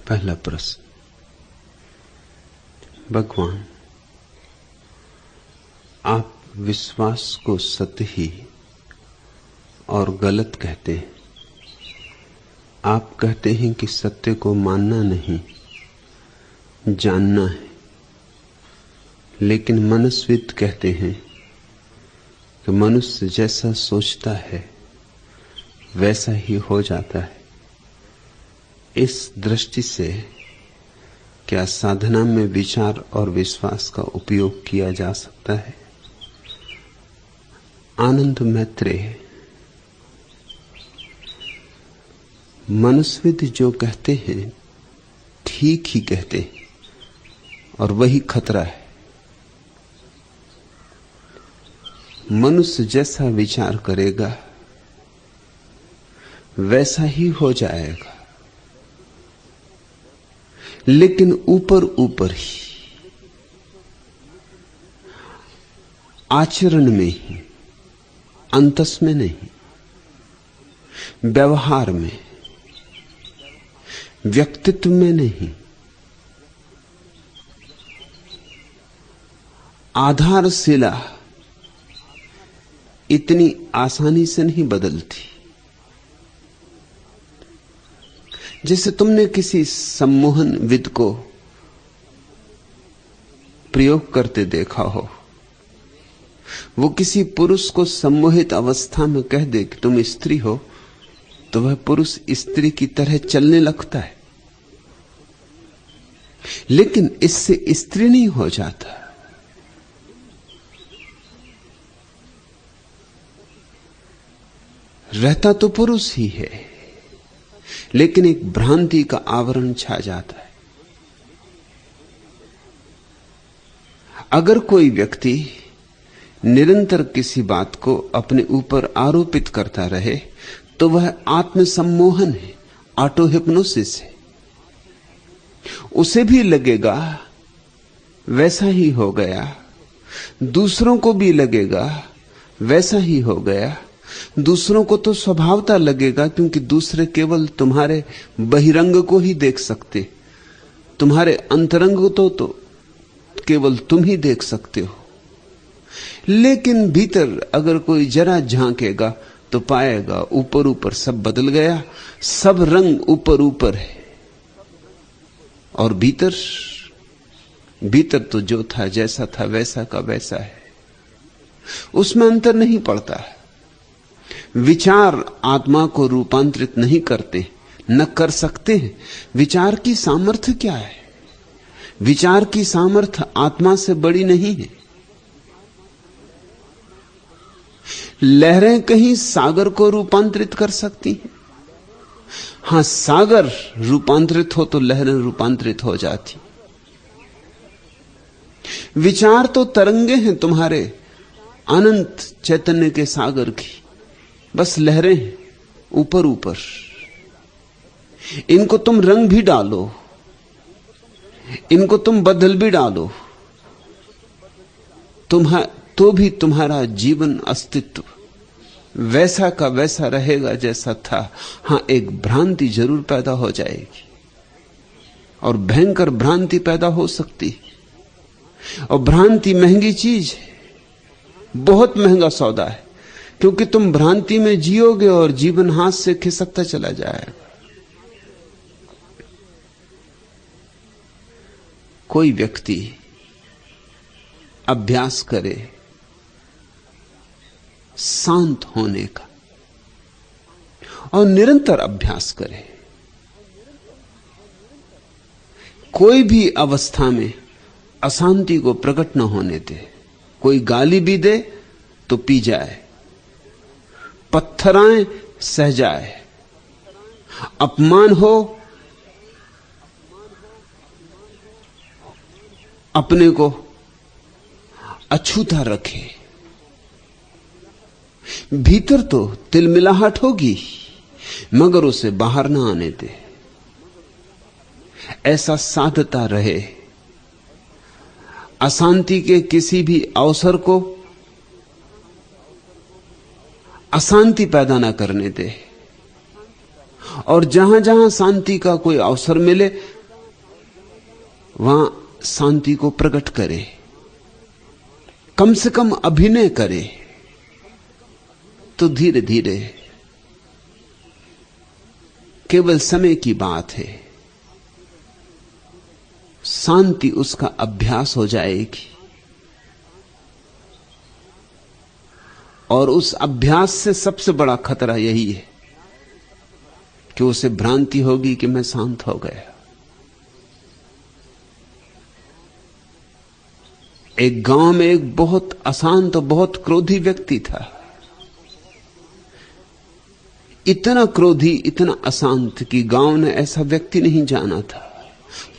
पहला प्रश्न। भगवान, आप विश्वास को सत्य ही और गलत कहते हैं। आप कहते हैं कि सत्य को मानना नहीं, जानना है। लेकिन मनस्विद कहते हैं कि मनुष्य जैसा सोचता है वैसा ही हो जाता है। इस दृष्टि से क्या साधना में विचार और विश्वास का उपयोग किया जा सकता है? आनंद मैत्रेय, मनस्विद जो कहते हैं ठीक ही कहते हैं और वही खतरा है। मनुष्य जैसा विचार करेगा वैसा ही हो जाएगा, लेकिन ऊपर ऊपर ही, आचरण में ही, अंतस में नहीं, व्यवहार में, व्यक्तित्व में नहीं। आधारशिला इतनी आसानी से नहीं बदलती। जैसे तुमने किसी सम्मोहन विद को प्रयोग करते देखा हो, वो किसी पुरुष को सम्मोहित अवस्था में कह दे कि तुम स्त्री हो, तो वह पुरुष स्त्री की तरह चलने लगता है, लेकिन इससे स्त्री नहीं हो जाता। रहता तो पुरुष ही है, लेकिन एक भ्रांति का आवरण छा जाता है। अगर कोई व्यक्ति निरंतर किसी बात को अपने ऊपर आरोपित करता रहे तो वह आत्मसम्मोहन है, ऑटो हिप्नोसिस है। उसे भी लगेगा वैसा ही हो गया, दूसरों को भी लगेगा वैसा ही हो गया। दूसरों को तो स्वभावता लगेगा, क्योंकि दूसरे केवल तुम्हारे बहिरंग को ही देख सकते, तुम्हारे अंतरंग को तो केवल तुम ही देख सकते हो। लेकिन भीतर अगर कोई जरा झांकेगा तो पाएगा ऊपर ऊपर सब बदल गया, सब रंग ऊपर ऊपर है, और भीतर तो जो था, जैसा था वैसा का वैसा है। उसमें अंतर नहीं पड़ता है। विचार आत्मा को रूपांतरित नहीं करते, न कर सकते हैं। विचार की सामर्थ्य क्या है? विचार की सामर्थ्य आत्मा से बड़ी नहीं है। लहरें कहीं सागर को रूपांतरित कर सकती हैं। हां, सागर रूपांतरित हो तो लहरें रूपांतरित हो जाती। विचार तो तरंगे हैं तुम्हारे अनंत चैतन्य के सागर की, बस लहरें हैं ऊपर ऊपर। इनको तुम रंग भी डालो, इनको तुम बदल भी डालो, तो भी तुम्हारा जीवन अस्तित्व वैसा का वैसा रहेगा जैसा था। हां, एक भ्रांति जरूर पैदा हो जाएगी, और भयंकर भ्रांति पैदा हो सकती। और भ्रांति महंगी चीज है, बहुत महंगा सौदा है, क्योंकि तुम भ्रांति में जियोगे और जीवन हाथ से खिसकता चला जाएगा। कोई व्यक्ति अभ्यास करे शांत होने का, और निरंतर अभ्यास करे, कोई भी अवस्था में अशांति को प्रकट न होने दे। कोई गाली भी दे तो पी जाए, पत्थर आए सह जाए, अपमान हो अपने को अछूता रखे। भीतर तो तिलमिलाहट होगी, मगर उसे बाहर ना आने दे। ऐसा साधता रहे, अशांति के किसी भी अवसर को अशांति पैदा ना करने दे, और जहां जहां शांति का कोई अवसर मिले वहां शांति को प्रकट करे, कम से कम अभिनय करे, तो धीरे धीरे केवल समय की बात है, शांति उसका अभ्यास हो जाएगी। और उस अभ्यास से सबसे बड़ा खतरा यही है कि उसे भ्रांति होगी कि मैं शांत हो गया। एक गांव में एक बहुत अशांत और बहुत क्रोधी व्यक्ति था। इतना क्रोधी, इतना अशांत कि गांव ने ऐसा व्यक्ति नहीं जाना था।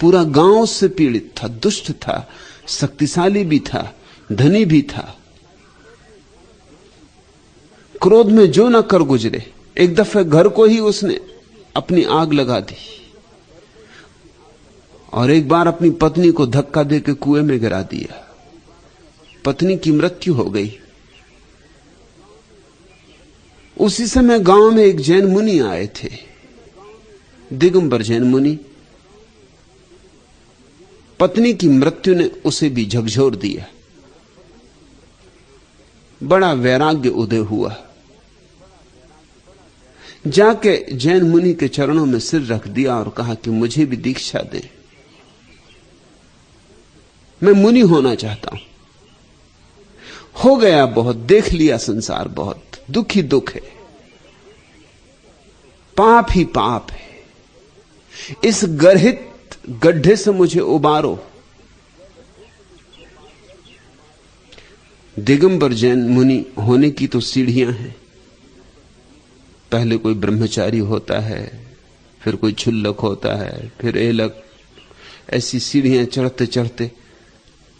पूरा गांव उससे पीड़ित था, दुष्ट था, शक्तिशाली भी था, धनी भी था। क्रोध में जो न कर गुजरे। एक दफे घर को ही उसने अपनी आग लगा दी और एक बार अपनी पत्नी को धक्का देकर कुएं में गिरा दिया। पत्नी की मृत्यु हो गई। उसी समय गांव में एक जैन मुनि आए थे, दिगंबर जैन मुनि। पत्नी की मृत्यु ने उसे भी झकझोर दिया। बड़ा वैराग्य उदय हुआ। जाके जैन मुनि के चरणों में सिर रख दिया और कहा कि मुझे भी दीक्षा दे, मैं मुनि होना चाहता हूं। हो गया बहुत, देख लिया संसार, बहुत दुख ही दुख है, पाप ही पाप है। इस गर्हित गड्ढे से मुझे उबारो। दिगंबर जैन मुनि होने की तो सीढ़ियां हैं। पहले कोई ब्रह्मचारी होता है, फिर कोई क्षुल्लक होता है, फिर एलक। ऐसी सीढ़ियां चढ़ते चढ़ते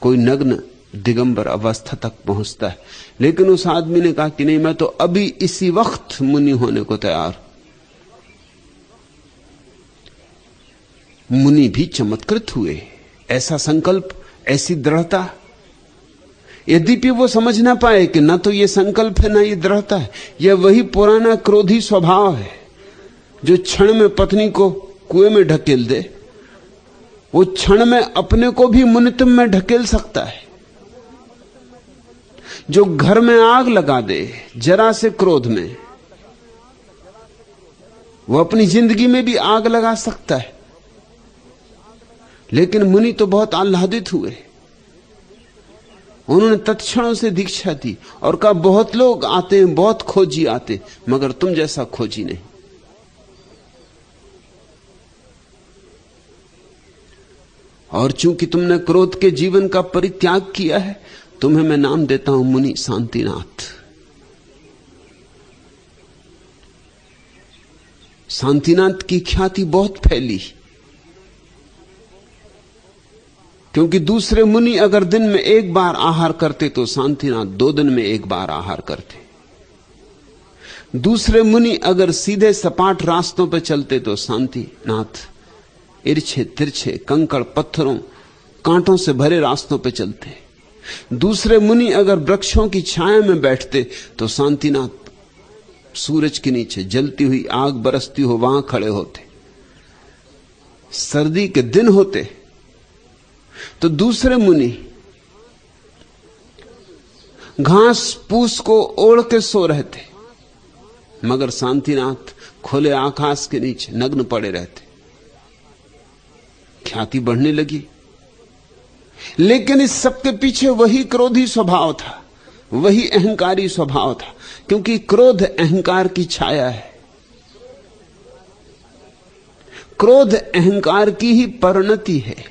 कोई नग्न दिगंबर अवस्था तक पहुंचता है। लेकिन उस आदमी ने कहा कि नहीं, मैं तो अभी इसी वक्त मुनि होने को तैयार। मुनि भी चमत्कृत हुए। ऐसा संकल्प, ऐसी दृढ़ता। यद्यपि वो समझ ना पाए कि ना तो ये संकल्प है, ना ये दृढ़ता है, यह वही पुराना क्रोधी स्वभाव है जो क्षण में पत्नी को कुएं में ढकेल दे, वो क्षण में अपने को भी मुनितम में ढकेल सकता है। जो घर में आग लगा दे जरा से क्रोध में, वो अपनी जिंदगी में भी आग लगा सकता है। लेकिन मुनि तो बहुत आह्लादित हुए। उन्होंने तत्क्षणों से दीक्षा दी और कहा, बहुत लोग आते हैं, बहुत खोजी आते, मगर तुम जैसा खोजी नहीं। और चूंकि तुमने क्रोध के जीवन का परित्याग किया है, तुम्हें मैं नाम देता हूं मुनि शांतिनाथ। शांतिनाथ की ख्याति बहुत फैली, क्योंकि दूसरे मुनि अगर दिन में एक बार आहार करते तो शांतिनाथ 2 दिन में एक बार आहार करते। दूसरे मुनि अगर सीधे सपाट रास्तों पर चलते तो शांतिनाथ इर्छे तिरछे कंकड़ पत्थरों कांटों से भरे रास्तों पर चलते। दूसरे मुनि अगर वृक्षों की छाया में बैठते तो शांतिनाथ सूरज के नीचे जलती हुई आग बरसती हो वहां खड़े होते। सर्दी के दिन होते तो दूसरे मुनि घास फूस को ओढ़ के सो रहते, मगर शांतिनाथ खुले आकाश के नीचे नग्न पड़े रहते। ख्याति बढ़ने लगी। लेकिन इस सबके पीछे वही क्रोधी स्वभाव था, वही अहंकारी स्वभाव था, क्योंकि क्रोध अहंकार की छाया है। क्रोध अहंकार की ही परिणति है।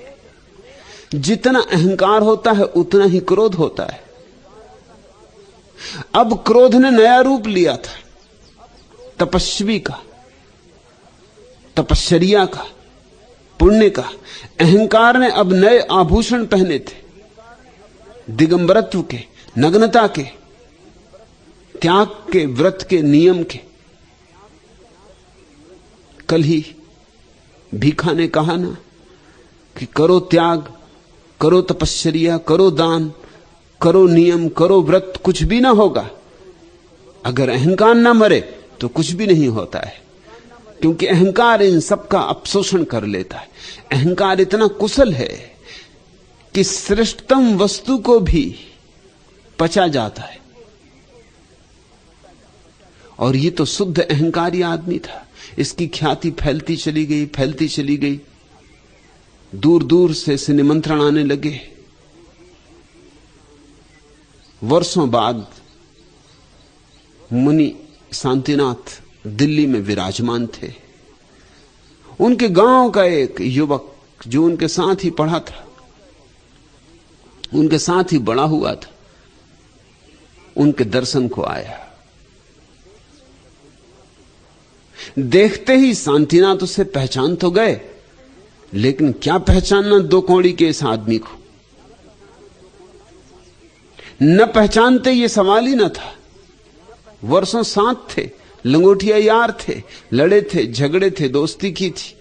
जितना अहंकार होता है उतना ही क्रोध होता है। अब क्रोध ने नया रूप लिया था, तपस्वी का, तपश्चर्या का, पुण्य का। अहंकार ने अब नए आभूषण पहने थे, दिगंबरत्व के, नग्नता के, त्याग के, व्रत के, नियम के। कल ही भीखा ने कहा ना कि करो त्याग, करो तपश्चर्या, करो दान, करो नियम, करो व्रत, कुछ भी ना होगा। अगर अहंकार ना मरे तो कुछ भी नहीं होता है। क्योंकि अहंकार इन सब का अपशोषण कर लेता है। अहंकार इतना कुशल है कि श्रेष्ठतम वस्तु को भी पचा जाता है। और ये तो शुद्ध अहंकारी आदमी था। इसकी ख्याति फैलती चली गई, फैलती चली गई। दूर दूर से इसे निमंत्रण आने लगे। वर्षों बाद मुनि शांतिनाथ दिल्ली में विराजमान थे। उनके गांव का एक युवक जो उनके साथ ही पढ़ा था, उनके साथ ही बड़ा हुआ था, उनके दर्शन को आया। देखते ही शांतिनाथ उसे पहचान तो गए, लेकिन क्या पहचानना दो कौड़ी के इस आदमी को। न पहचानते ये सवाल ही न था। वर्षों साथ थे, लंगोटिया यार थे, लड़े थे, झगड़े थे, दोस्ती की थी,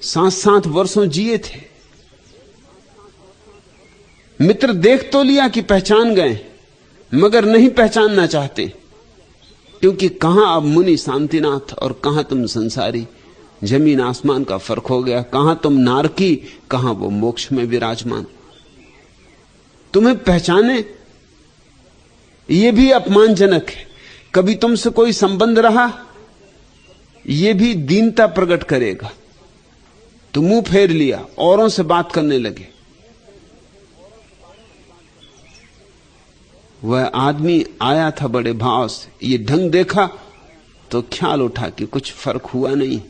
साथ साथ वर्षों जिए थे। मित्र देख तो लिया कि पहचान गए, मगर नहीं पहचानना चाहते, क्योंकि कहां अब मुनि शांतिनाथ और कहां तुम संसारी। जमीन आसमान का फर्क हो गया। कहां तुम नारकी, कहां वो मोक्ष में विराजमान। तुम्हें पहचाने ये भी अपमानजनक है। कभी तुमसे कोई संबंध रहा, ये भी दीनता प्रकट करेगा। तो मुंह फेर लिया, औरों से बात करने लगे। वह आदमी आया था बड़े भाव से। ये ढंग देखा तो ख्याल उठा कि कुछ फर्क हुआ नहीं,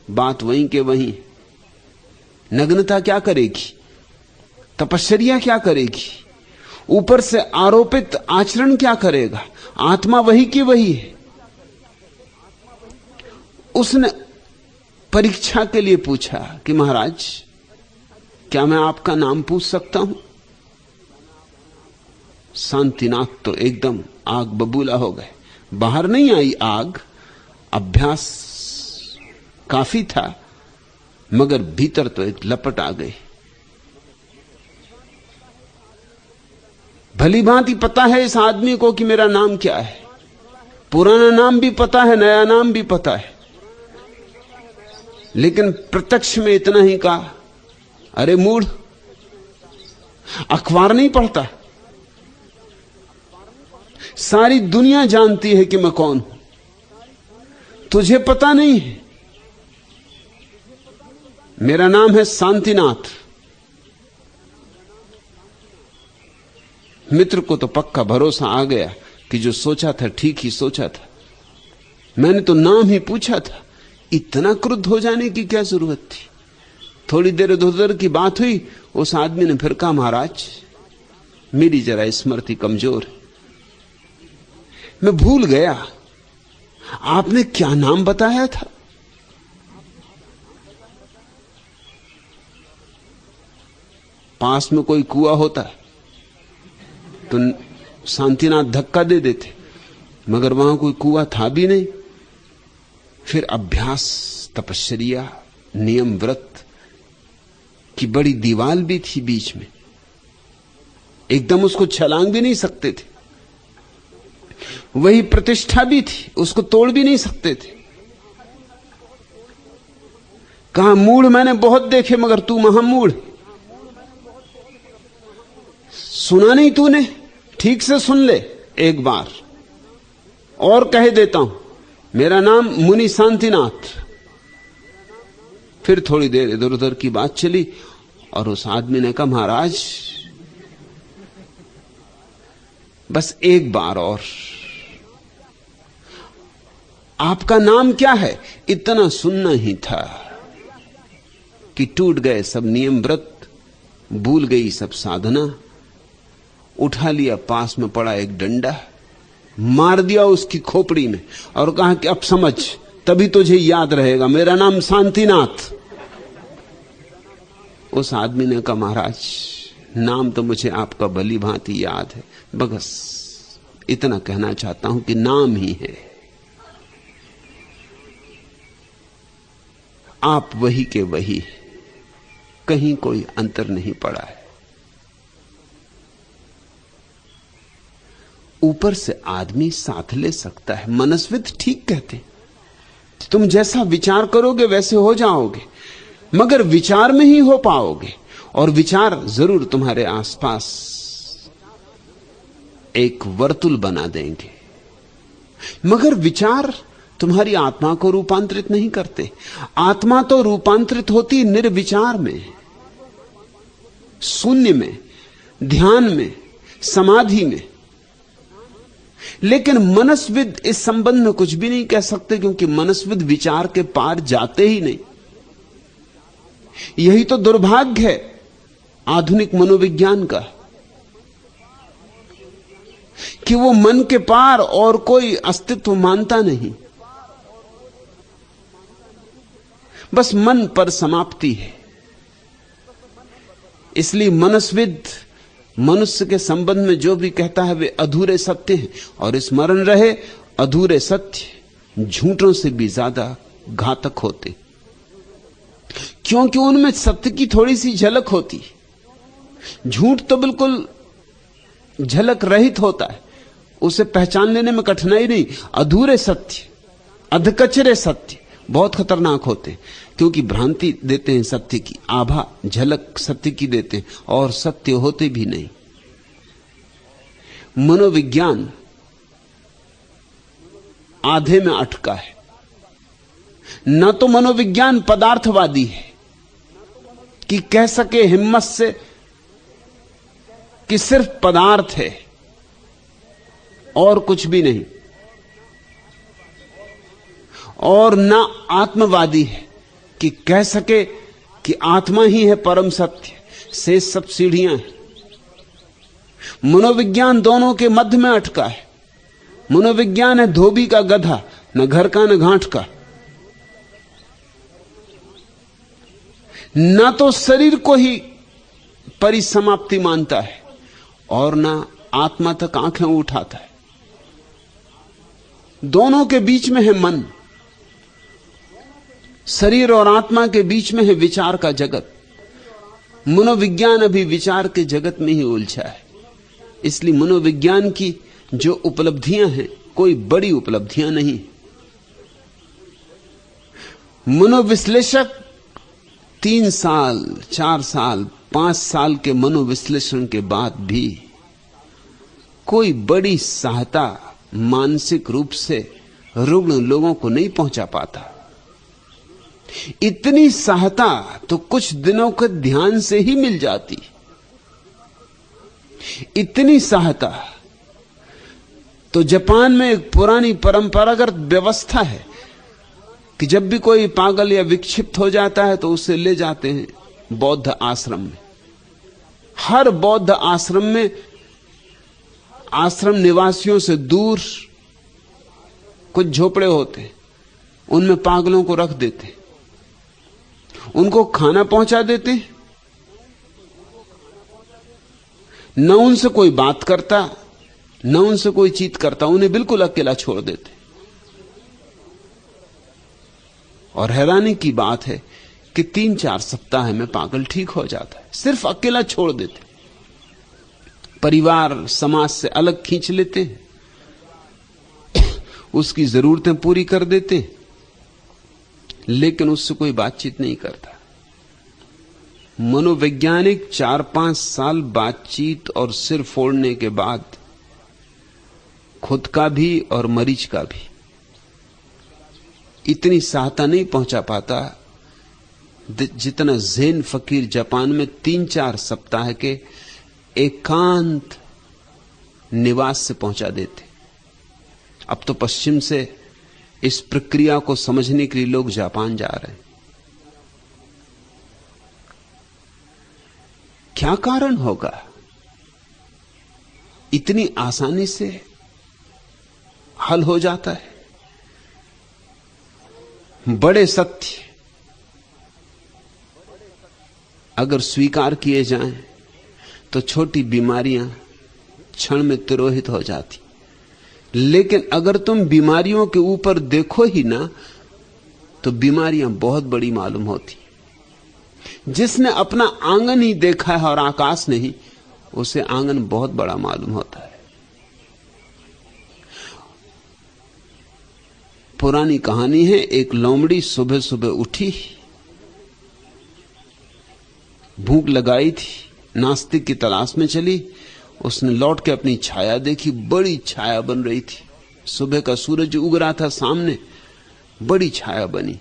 बात वहीं के वहीं। नग्नता क्या करेगी, तपश्चर्या क्या करेगी, ऊपर से आरोपित आचरण क्या करेगा, आत्मा वही की वही है। उसने परीक्षा के लिए पूछा कि महाराज, क्या मैं आपका नाम पूछ सकता हूं? शांतिनाथ तो एकदम आग बबूला हो गए। बाहर नहीं आई आग, अभ्यास काफी था, मगर भीतर तो एक लपट आ गई। भली भांति पता है इस आदमी को कि मेरा नाम क्या है। पुराना नाम भी पता है, नया नाम भी पता है, लेकिन प्रत्यक्ष में इतना ही कहा, अरे मूढ़, अखबार नहीं पढ़ता। सारी दुनिया जानती है कि मैं कौन हूं, तुझे पता नहीं है। मेरा नाम है शांतिनाथ। मित्र को तो पक्का भरोसा आ गया कि जो सोचा था ठीक ही सोचा था। मैंने तो नाम ही पूछा था, इतना क्रुद्ध हो जाने की क्या जरूरत थी। थोड़ी देर इधर उधर की बात हुई। उस आदमी ने फिर कहा, महाराज मेरी जरा स्मृति कमजोर है, मैं भूल गया आपने क्या नाम बताया था। पास में कोई कुआं होता तो शांतिनाथ धक्का दे देते, मगर वहां कोई कुआं था भी नहीं। फिर अभ्यास, तपश्चर्या, नियम, व्रत की बड़ी दीवाल भी थी बीच में, एकदम उसको छलांग भी नहीं सकते थे। वही प्रतिष्ठा भी थी, उसको तोड़ भी नहीं सकते थे। कहा, मूढ़ मैंने बहुत देखे, मगर तू महामूढ़। सुना नहीं तूने? ठीक से सुन ले एक बार और कह देता हूं, मेरा नाम मुनि शांतिनाथ। फिर थोड़ी देर इधर उधर की बात चली और उस आदमी ने कहा, महाराज बस एक बार और, आपका नाम क्या है? इतना सुनना ही था कि टूट गए सब नियम व्रत, भूल गई सब साधना। उठा लिया पास में पड़ा एक डंडा, मार दिया उसकी खोपड़ी में और कहा कि अब समझ, तभी तुझे याद रहेगा, मेरा नाम शांतिनाथ। उस आदमी ने कहा, महाराज नाम तो मुझे आपका भली भांति याद है, बस इतना कहना चाहता हूं कि नाम ही है, आप वही के वही, कहीं कोई अंतर नहीं पड़ा है। ऊपर से आदमी साथ ले सकता है, मनस्वित ठीक कहते, तुम जैसा विचार करोगे वैसे हो जाओगे, मगर विचार में ही हो पाओगे। और विचार जरूर तुम्हारे आसपास एक वर्तुल बना देंगे, मगर विचार तुम्हारी आत्मा को रूपांतरित नहीं करते। आत्मा तो रूपांतरित होती निर्विचार में, शून्य में, ध्यान में, समाधि में। लेकिन मनस्विद इस संबंध में कुछ भी नहीं कह सकते, क्योंकि मनस्विद विचार के पार जाते ही नहीं। यही तो दुर्भाग्य है आधुनिक मनोविज्ञान का, कि वो मन के पार और कोई अस्तित्व मानता नहीं। बस मन पर समाप्ति है। इसलिए मनस्विद मनुष्य के संबंध में जो भी कहता है वे अधूरे सत्य हैं। और स्मरण रहे, अधूरे सत्य झूठों से भी ज्यादा घातक होते, क्योंकि उनमें सत्य की थोड़ी सी झलक होती। झूठ तो बिल्कुल झलक रहित होता है, उसे पहचान लेने में कठिनाई नहीं। अधूरे सत्य, अधकचरे सत्य बहुत खतरनाक होते, क्योंकि भ्रांति देते हैं सत्य की, आभा झलक सत्य की देते हैं, और सत्य होते भी नहीं। मनोविज्ञान आधे में अटका है। न तो मनोविज्ञान पदार्थवादी है कि कह सके हिम्मत से कि सिर्फ पदार्थ है और कुछ भी नहीं, और ना आत्मवादी है कि कह सके कि आत्मा ही है परम सत्य, से सब सीढ़ियां हैं। मनोविज्ञान दोनों के मध्य में अटका है। मनोविज्ञान है धोबी का गधा, न घर का न घाट का। न तो शरीर को ही परिसमाप्ति मानता है और न आत्मा तक आंखें उठाता है। दोनों के बीच में है मन। शरीर और आत्मा के बीच में है विचार का जगत। मनोविज्ञान अभी विचार के जगत में ही उलझा है। इसलिए मनोविज्ञान की जो उपलब्धियां हैं कोई बड़ी उपलब्धियां नहीं। मनोविश्लेषक 3 साल, 4 साल, 5 साल के मनोविश्लेषण के बाद भी कोई बड़ी सहायता मानसिक रूप से रुग्ण लोगों को नहीं पहुंचा पाता। इतनी सहायता तो कुछ दिनों के ध्यान से ही मिल जाती। इतनी सहायता तो जापान में एक पुरानी परंपरागत व्यवस्था है कि जब भी कोई पागल या विक्षिप्त हो जाता है तो उसे ले जाते हैं बौद्ध आश्रम में। हर बौद्ध आश्रम में आश्रम निवासियों से दूर कुछ झोपड़े होते, उनमें पागलों को रख देते, उनको खाना पहुंचा देते, न उनसे कोई बात करता न उनसे कोई चीत करता, उन्हें बिल्कुल अकेला छोड़ देते। और हैरानी की बात है कि 3-4 सप्ताह में पागल ठीक हो जाता है, सिर्फ अकेला छोड़ देते। परिवार समाज से अलग खींच लेते हैं, उसकी जरूरतें पूरी कर देते, लेकिन उससे कोई बातचीत नहीं करता। मनोवैज्ञानिक 4-5 साल बातचीत और सिर फोड़ने के बाद खुद का भी और मरीज का भी इतनी सहायता नहीं पहुंचा पाता जितना ज़ेन फकीर जापान में 3-4 सप्ताह के एकांत निवास से पहुंचा देते। अब तो पश्चिम से इस प्रक्रिया को समझने के लिए लोग जापान जा रहे हैं। क्या कारण होगा? इतनी आसानी से हल हो जाता है। बड़े सत्य अगर स्वीकार किए जाएं तो छोटी बीमारियां क्षण में तिरोहित हो जाती। लेकिन अगर तुम बीमारियों के ऊपर देखो ही ना तो बीमारियां बहुत बड़ी मालूम होती। जिसने अपना आंगन ही देखा है और आकाश नहीं, उसे आंगन बहुत बड़ा मालूम होता है। पुरानी कहानी है, एक लोमड़ी सुबह सुबह उठी, भूख लगाई थी, नाश्ते की तलाश में चली। उसने लौट के अपनी छाया देखी, बड़ी छाया बन रही थी। सुबह का सूरज उग रहा था सामने, बड़ी छाया बनी।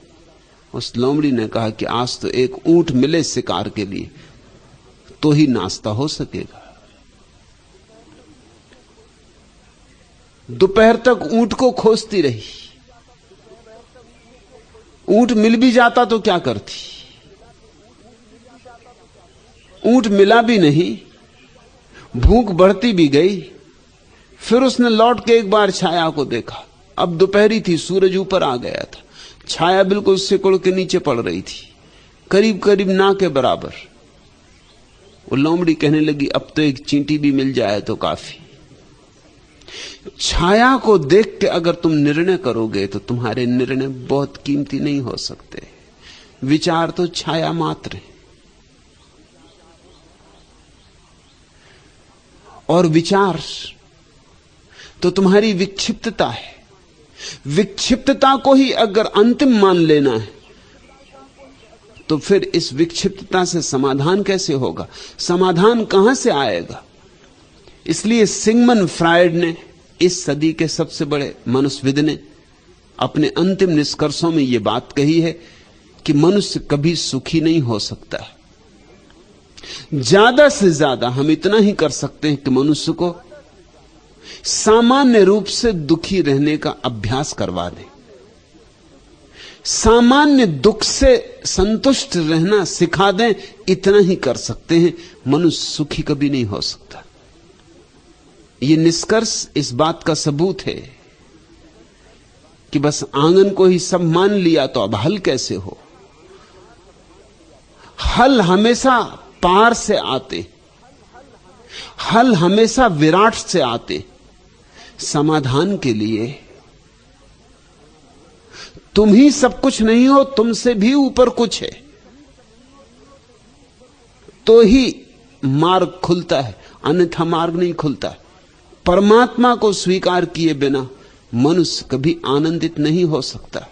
उस लोमड़ी ने कहा कि आज तो एक ऊंट मिले शिकार के लिए तो ही नाश्ता हो सकेगा। दोपहर तक ऊंट को खोजती रही। ऊंट मिल भी जाता तो क्या करती? ऊंट मिला भी नहीं, भूख बढ़ती भी गई। फिर उसने लौट के एक बार छाया को देखा। अब दोपहरी थी, सूरज ऊपर आ गया था, छाया बिल्कुल सिकुड़ के नीचे पड़ रही थी, करीब करीब ना के बराबर। वो लोमड़ी कहने लगी, अब तो एक चींटी भी मिल जाए तो काफी। छाया को देख के अगर तुम निर्णय करोगे तो तुम्हारे निर्णय बहुत कीमती नहीं हो सकते। विचार तो छाया मात्र है, और विचार तो तुम्हारी विक्षिप्तता है। विक्षिप्तता को ही अगर अंतिम मान लेना है तो फिर इस विक्षिप्तता से समाधान कैसे होगा? समाधान कहां से आएगा? इसलिए सिगमंड फ्रायड ने, इस सदी के सबसे बड़े मनुष्यविद ने, अपने अंतिम निष्कर्षों में यह बात कही है कि मनुष्य कभी सुखी नहीं हो सकता। ज्यादा से ज्यादा हम इतना ही कर सकते हैं कि मनुष्य को सामान्य रूप से दुखी रहने का अभ्यास करवा दें, सामान्य दुख से संतुष्ट रहना सिखा दें। इतना ही कर सकते हैं। मनुष्य सुखी कभी नहीं हो सकता। यह निष्कर्ष इस बात का सबूत है कि बस आंगन को ही सब मान लिया तो अब हल कैसे हो? हल हमेशा पार से आते, हल हमेशा विराट से आते। समाधान के लिए तुम ही सब कुछ नहीं हो, तुमसे भी ऊपर कुछ है, तो ही मार्ग खुलता है, अन्यथा मार्ग नहीं खुलता। परमात्मा को स्वीकार किए बिना मनुष्य कभी आनंदित नहीं हो सकता,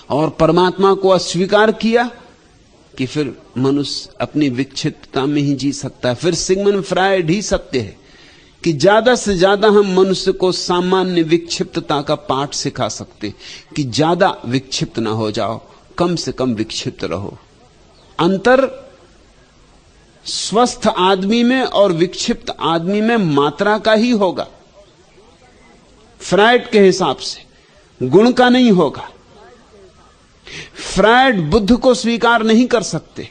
और परमात्मा को अस्वीकार किया कि फिर मनुष्य अपनी विक्षिप्तता में ही जी सकता है। फिर सिगमंड फ्रायड ही सत्य है कि ज्यादा से ज्यादा हम मनुष्य को सामान्य विक्षिप्तता का पाठ सिखा सकते कि ज्यादा विक्षिप्त ना हो जाओ, कम से कम विक्षिप्त रहो। अंतर स्वस्थ आदमी में और विक्षिप्त आदमी में मात्रा का ही होगा। फ्रायड के हिसाब से गुण का नहीं होगा। फ्रायड बुद्ध को स्वीकार नहीं कर सकते,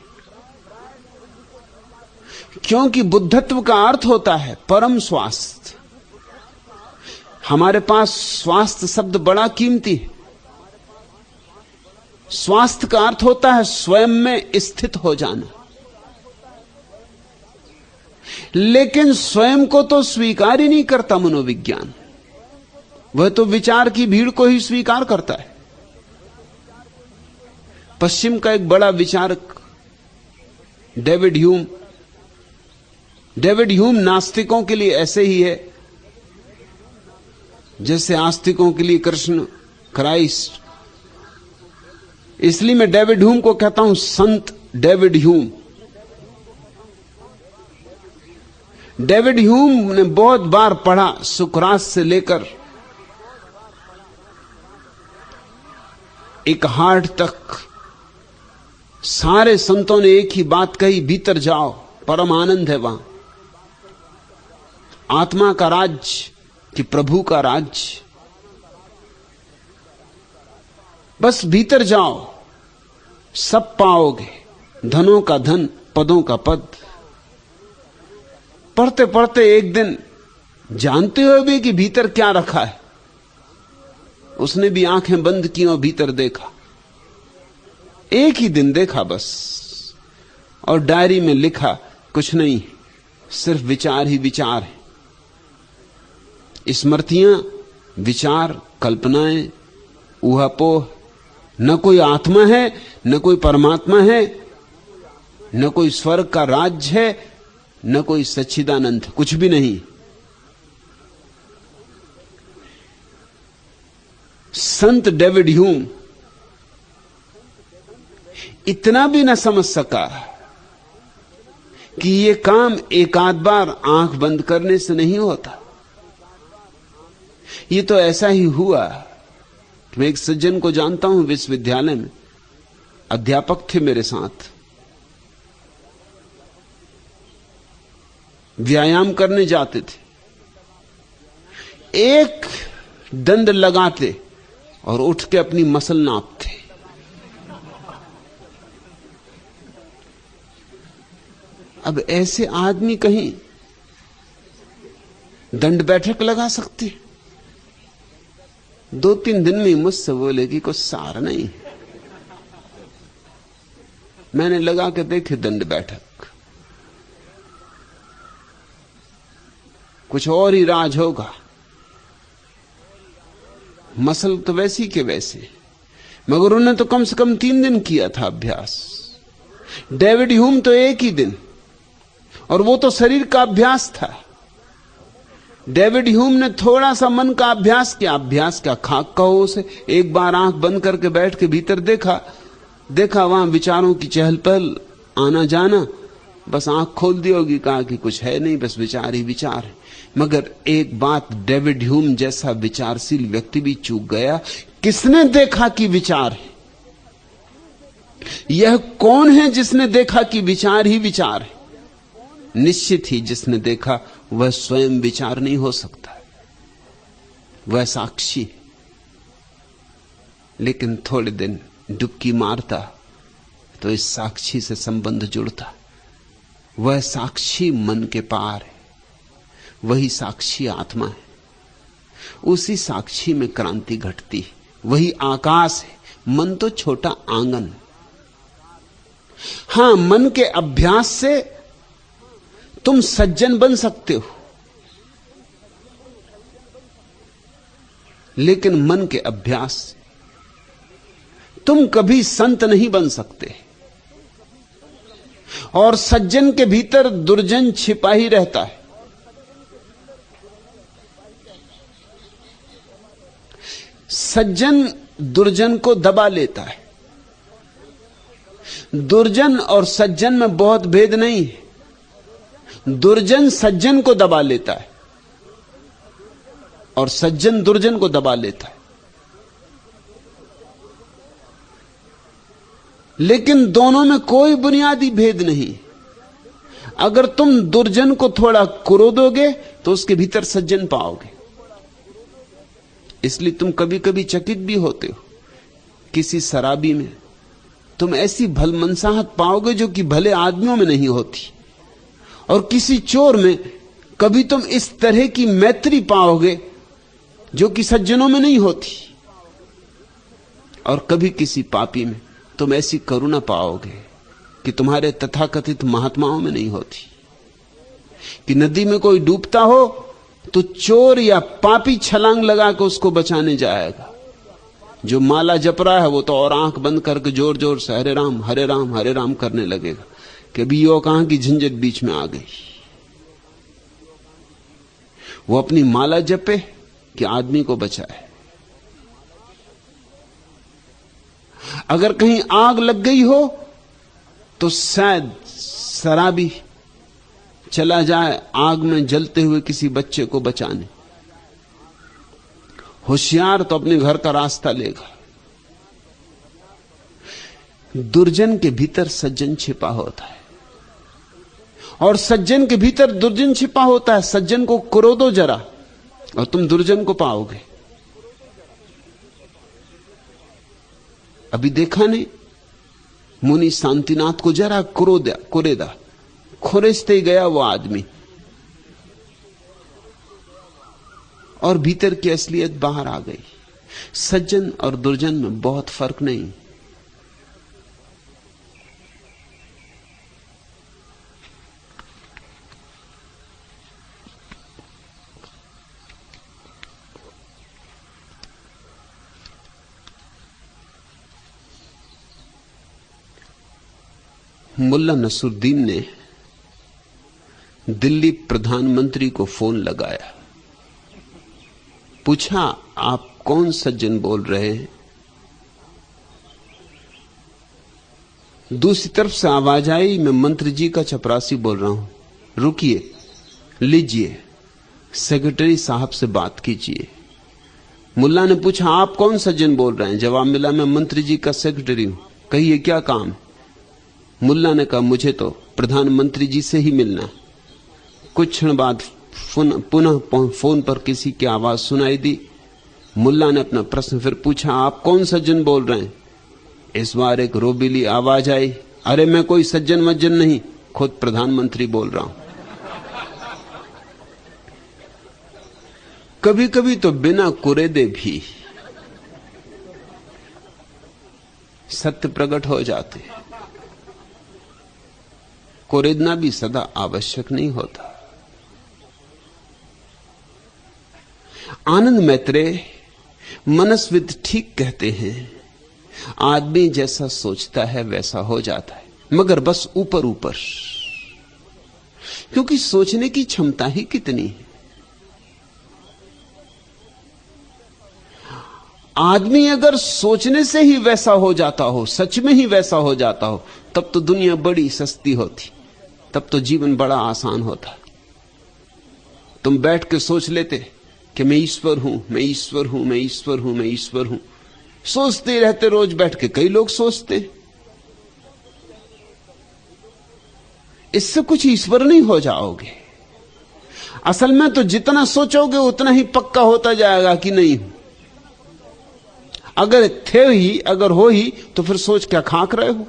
क्योंकि बुद्धत्व का अर्थ होता है परम स्वास्थ्य। हमारे पास स्वास्थ्य शब्द बड़ा कीमती है। स्वास्थ्य का अर्थ होता है स्वयं में स्थित हो जाना, लेकिन स्वयं को तो स्वीकार ही नहीं करता मनोविज्ञान। वह तो विचार की भीड़ को ही स्वीकार करता है। पश्चिम का एक बड़ा विचारक डेविड ह्यूम नास्तिकों के लिए ऐसे ही है जैसे आस्तिकों के लिए कृष्ण, क्राइस्ट। इसलिए मैं डेविड ह्यूम को कहता हूं संत डेविड ह्यूम। डेविड ह्यूम ने बहुत बार पढ़ा, सुकरात से लेकर एक हार्ट तक सारे संतों ने एक ही बात कही, भीतर जाओ, परम आनंद है वहां। आत्मा का राज्य कि प्रभु का राज्य, बस भीतर जाओ, सब पाओगे, धनों का धन, पदों का पद। पढ़ते पढ़ते एक दिन, जानते हुए भी कि भीतर क्या रखा है, उसने भी आंखें बंद की और भीतर देखा। एक ही दिन देखा बस, और डायरी में लिखा, कुछ नहीं, सिर्फ विचार ही विचार है। स्मृतियां, विचार, कल्पनाएं, ऊहापोह। न कोई आत्मा है, न कोई परमात्मा है, न कोई स्वर्ग का राज्य है, न कोई सच्चिदानंद, कुछ भी नहीं। संत डेविड ह्यूम इतना भी ना समझ सका कि ये काम एक आध बार आंख बंद करने से नहीं होता। ये तो ऐसा ही हुआ। मैं एक सज्जन को जानता हूं, विश्वविद्यालय में अध्यापक थे मेरे साथ। व्यायाम करने जाते थे, एक दंड लगाते और उठ के अपनी मसल नापते। अब ऐसे आदमी कहीं दंड बैठक लगा सकते? 2-3 दिन में मुझसे बोले कि कुछ सार नहीं। मैंने लगा के देखे दंड बैठक, कुछ और ही राज होगा। मसल तो वैसी के वैसे, मगर उन्होंने तो कम से कम 3 दिन किया था अभ्यास। डेविड ह्यूम तो 1 ही दिन, और वो तो शरीर का अभ्यास था। डेविड ह्यूम ने थोड़ा सा मन का अभ्यास किया। अभ्यास क्या, खाक कहो उसे। एक बार आंख बंद करके बैठ के भीतर देखा वहां विचारों की चहल पहल, आना जाना। बस आंख खोल दी होगी, कहा कि कुछ है नहीं, बस विचार ही विचार है। मगर एक बात, डेविड ह्यूम जैसा विचारशील व्यक्ति भी चूक गया। किसने देखा कि विचार है? यह कौन है जिसने देखा कि विचार ही विचार है? निश्चित ही जिसने देखा वह स्वयं विचार नहीं हो सकता, वह साक्षी है। लेकिन थोड़े दिन डुबकी मारता तो इस साक्षी से संबंध जुड़ता। वह साक्षी मन के पार है, वही साक्षी आत्मा है। उसी साक्षी में क्रांति घटती है, वही आकाश है। मन तो छोटा आंगन। हां, मन के अभ्यास से तुम सज्जन बन सकते हो, लेकिन मन के अभ्यास से तुम कभी संत नहीं बन सकते। और सज्जन के भीतर दुर्जन छिपा ही रहता है। सज्जन दुर्जन को दबा लेता है। दुर्जन और सज्जन में बहुत भेद नहीं है। दुर्जन सज्जन को दबा लेता है और सज्जन दुर्जन को दबा लेता है। लेकिन दोनों में कोई बुनियादी भेद नहीं। अगर तुम दुर्जन को थोड़ा कुरोदोगे तो उसके भीतर सज्जन पाओगे। इसलिए तुम कभी कभी चकित भी होते हो। किसी शराबी में तुम ऐसी भलमनसाहट पाओगे जो कि भले आदमियों में नहीं होती, और किसी चोर में कभी तुम इस तरह की मैत्री पाओगे जो कि सज्जनों में नहीं होती, और कभी किसी पापी में तुम ऐसी करुणा पाओगे कि तुम्हारे तथाकथित महात्माओं में नहीं होती। कि नदी में कोई डूबता हो तो चोर या पापी छलांग लगा के उसको बचाने जाएगा। जो माला जप रहा है वो तो और आंख बंद करके जोर जोर से हरे राम हरे राम हरे राम करने लगेगा कि अभी यो कहां की झंझट बीच में आ गई। वो अपनी माला जपे कि आदमी को बचाए। अगर कहीं आग लग गई हो तो शायद शराबी चला जाए आग में जलते हुए किसी बच्चे को बचाने। होशियार तो अपने घर का रास्ता लेगा। दुर्जन के भीतर सज्जन छिपा होता है और सज्जन के भीतर दुर्जन छिपा होता है। सज्जन को कुरोदो जरा और तुम दुर्जन को पाओगे। अभी देखा नहीं, मुनि शांतिनाथ को जरा कुरेदा, खुरेसते ही गया वो आदमी, और भीतर की असलियत बाहर आ गई। सज्जन और दुर्जन में बहुत फर्क नहीं। मुल्ला नसरुद्दीन ने दिल्ली प्रधानमंत्री को फोन लगाया, पूछा आप कौन सज्जन बोल रहे हैं? दूसरी तरफ से आवाज आई, मैं मंत्री जी का चपरासी बोल रहा हूं। रुकिए, लीजिए, सेक्रेटरी साहब से बात कीजिए। मुल्ला ने पूछा, आप कौन सज्जन बोल रहे हैं? जवाब मिला, मैं मंत्री जी का सेक्रेटरी हूं। कहिए क्या काम? मुल्ला ने कहा, मुझे तो प्रधानमंत्री जी से ही मिलना है। कुछ क्षण बाद पुनः फोन पर किसी की आवाज सुनाई दी। मुल्ला ने अपना प्रश्न फिर पूछा, आप कौन सज्जन बोल रहे हैं? इस बार एक रोबीली आवाज आई, अरे मैं कोई सज्जन वज्जन नहीं, खुद प्रधानमंत्री बोल रहा हूं। कभी कभी तो बिना कुरेदे भी सत्य प्रकट हो जाते। कुरेदना भी सदा आवश्यक नहीं होता। आनंद मैत्रेय मनस्विद ठीक कहते हैं, आदमी जैसा सोचता है वैसा हो जाता है, मगर बस ऊपर ऊपर, क्योंकि सोचने की क्षमता ही कितनी है। आदमी अगर सोचने से ही वैसा हो जाता हो, सच में ही वैसा हो जाता हो, तब तो दुनिया बड़ी सस्ती होती, तब तो जीवन बड़ा आसान होता। तुम बैठ के सोच लेते कि मैं ईश्वर हूं, मैं ईश्वर हूं, मैं ईश्वर हूं, मैं ईश्वर हूं, सोचते रहते रोज बैठ के। कई लोग सोचते, इससे कुछ ईश्वर नहीं हो जाओगे। असल में तो जितना सोचोगे उतना ही पक्का होता जाएगा कि नहीं हूं। अगर थे ही, अगर हो ही, तो फिर सोच क्या खाक रहे हो?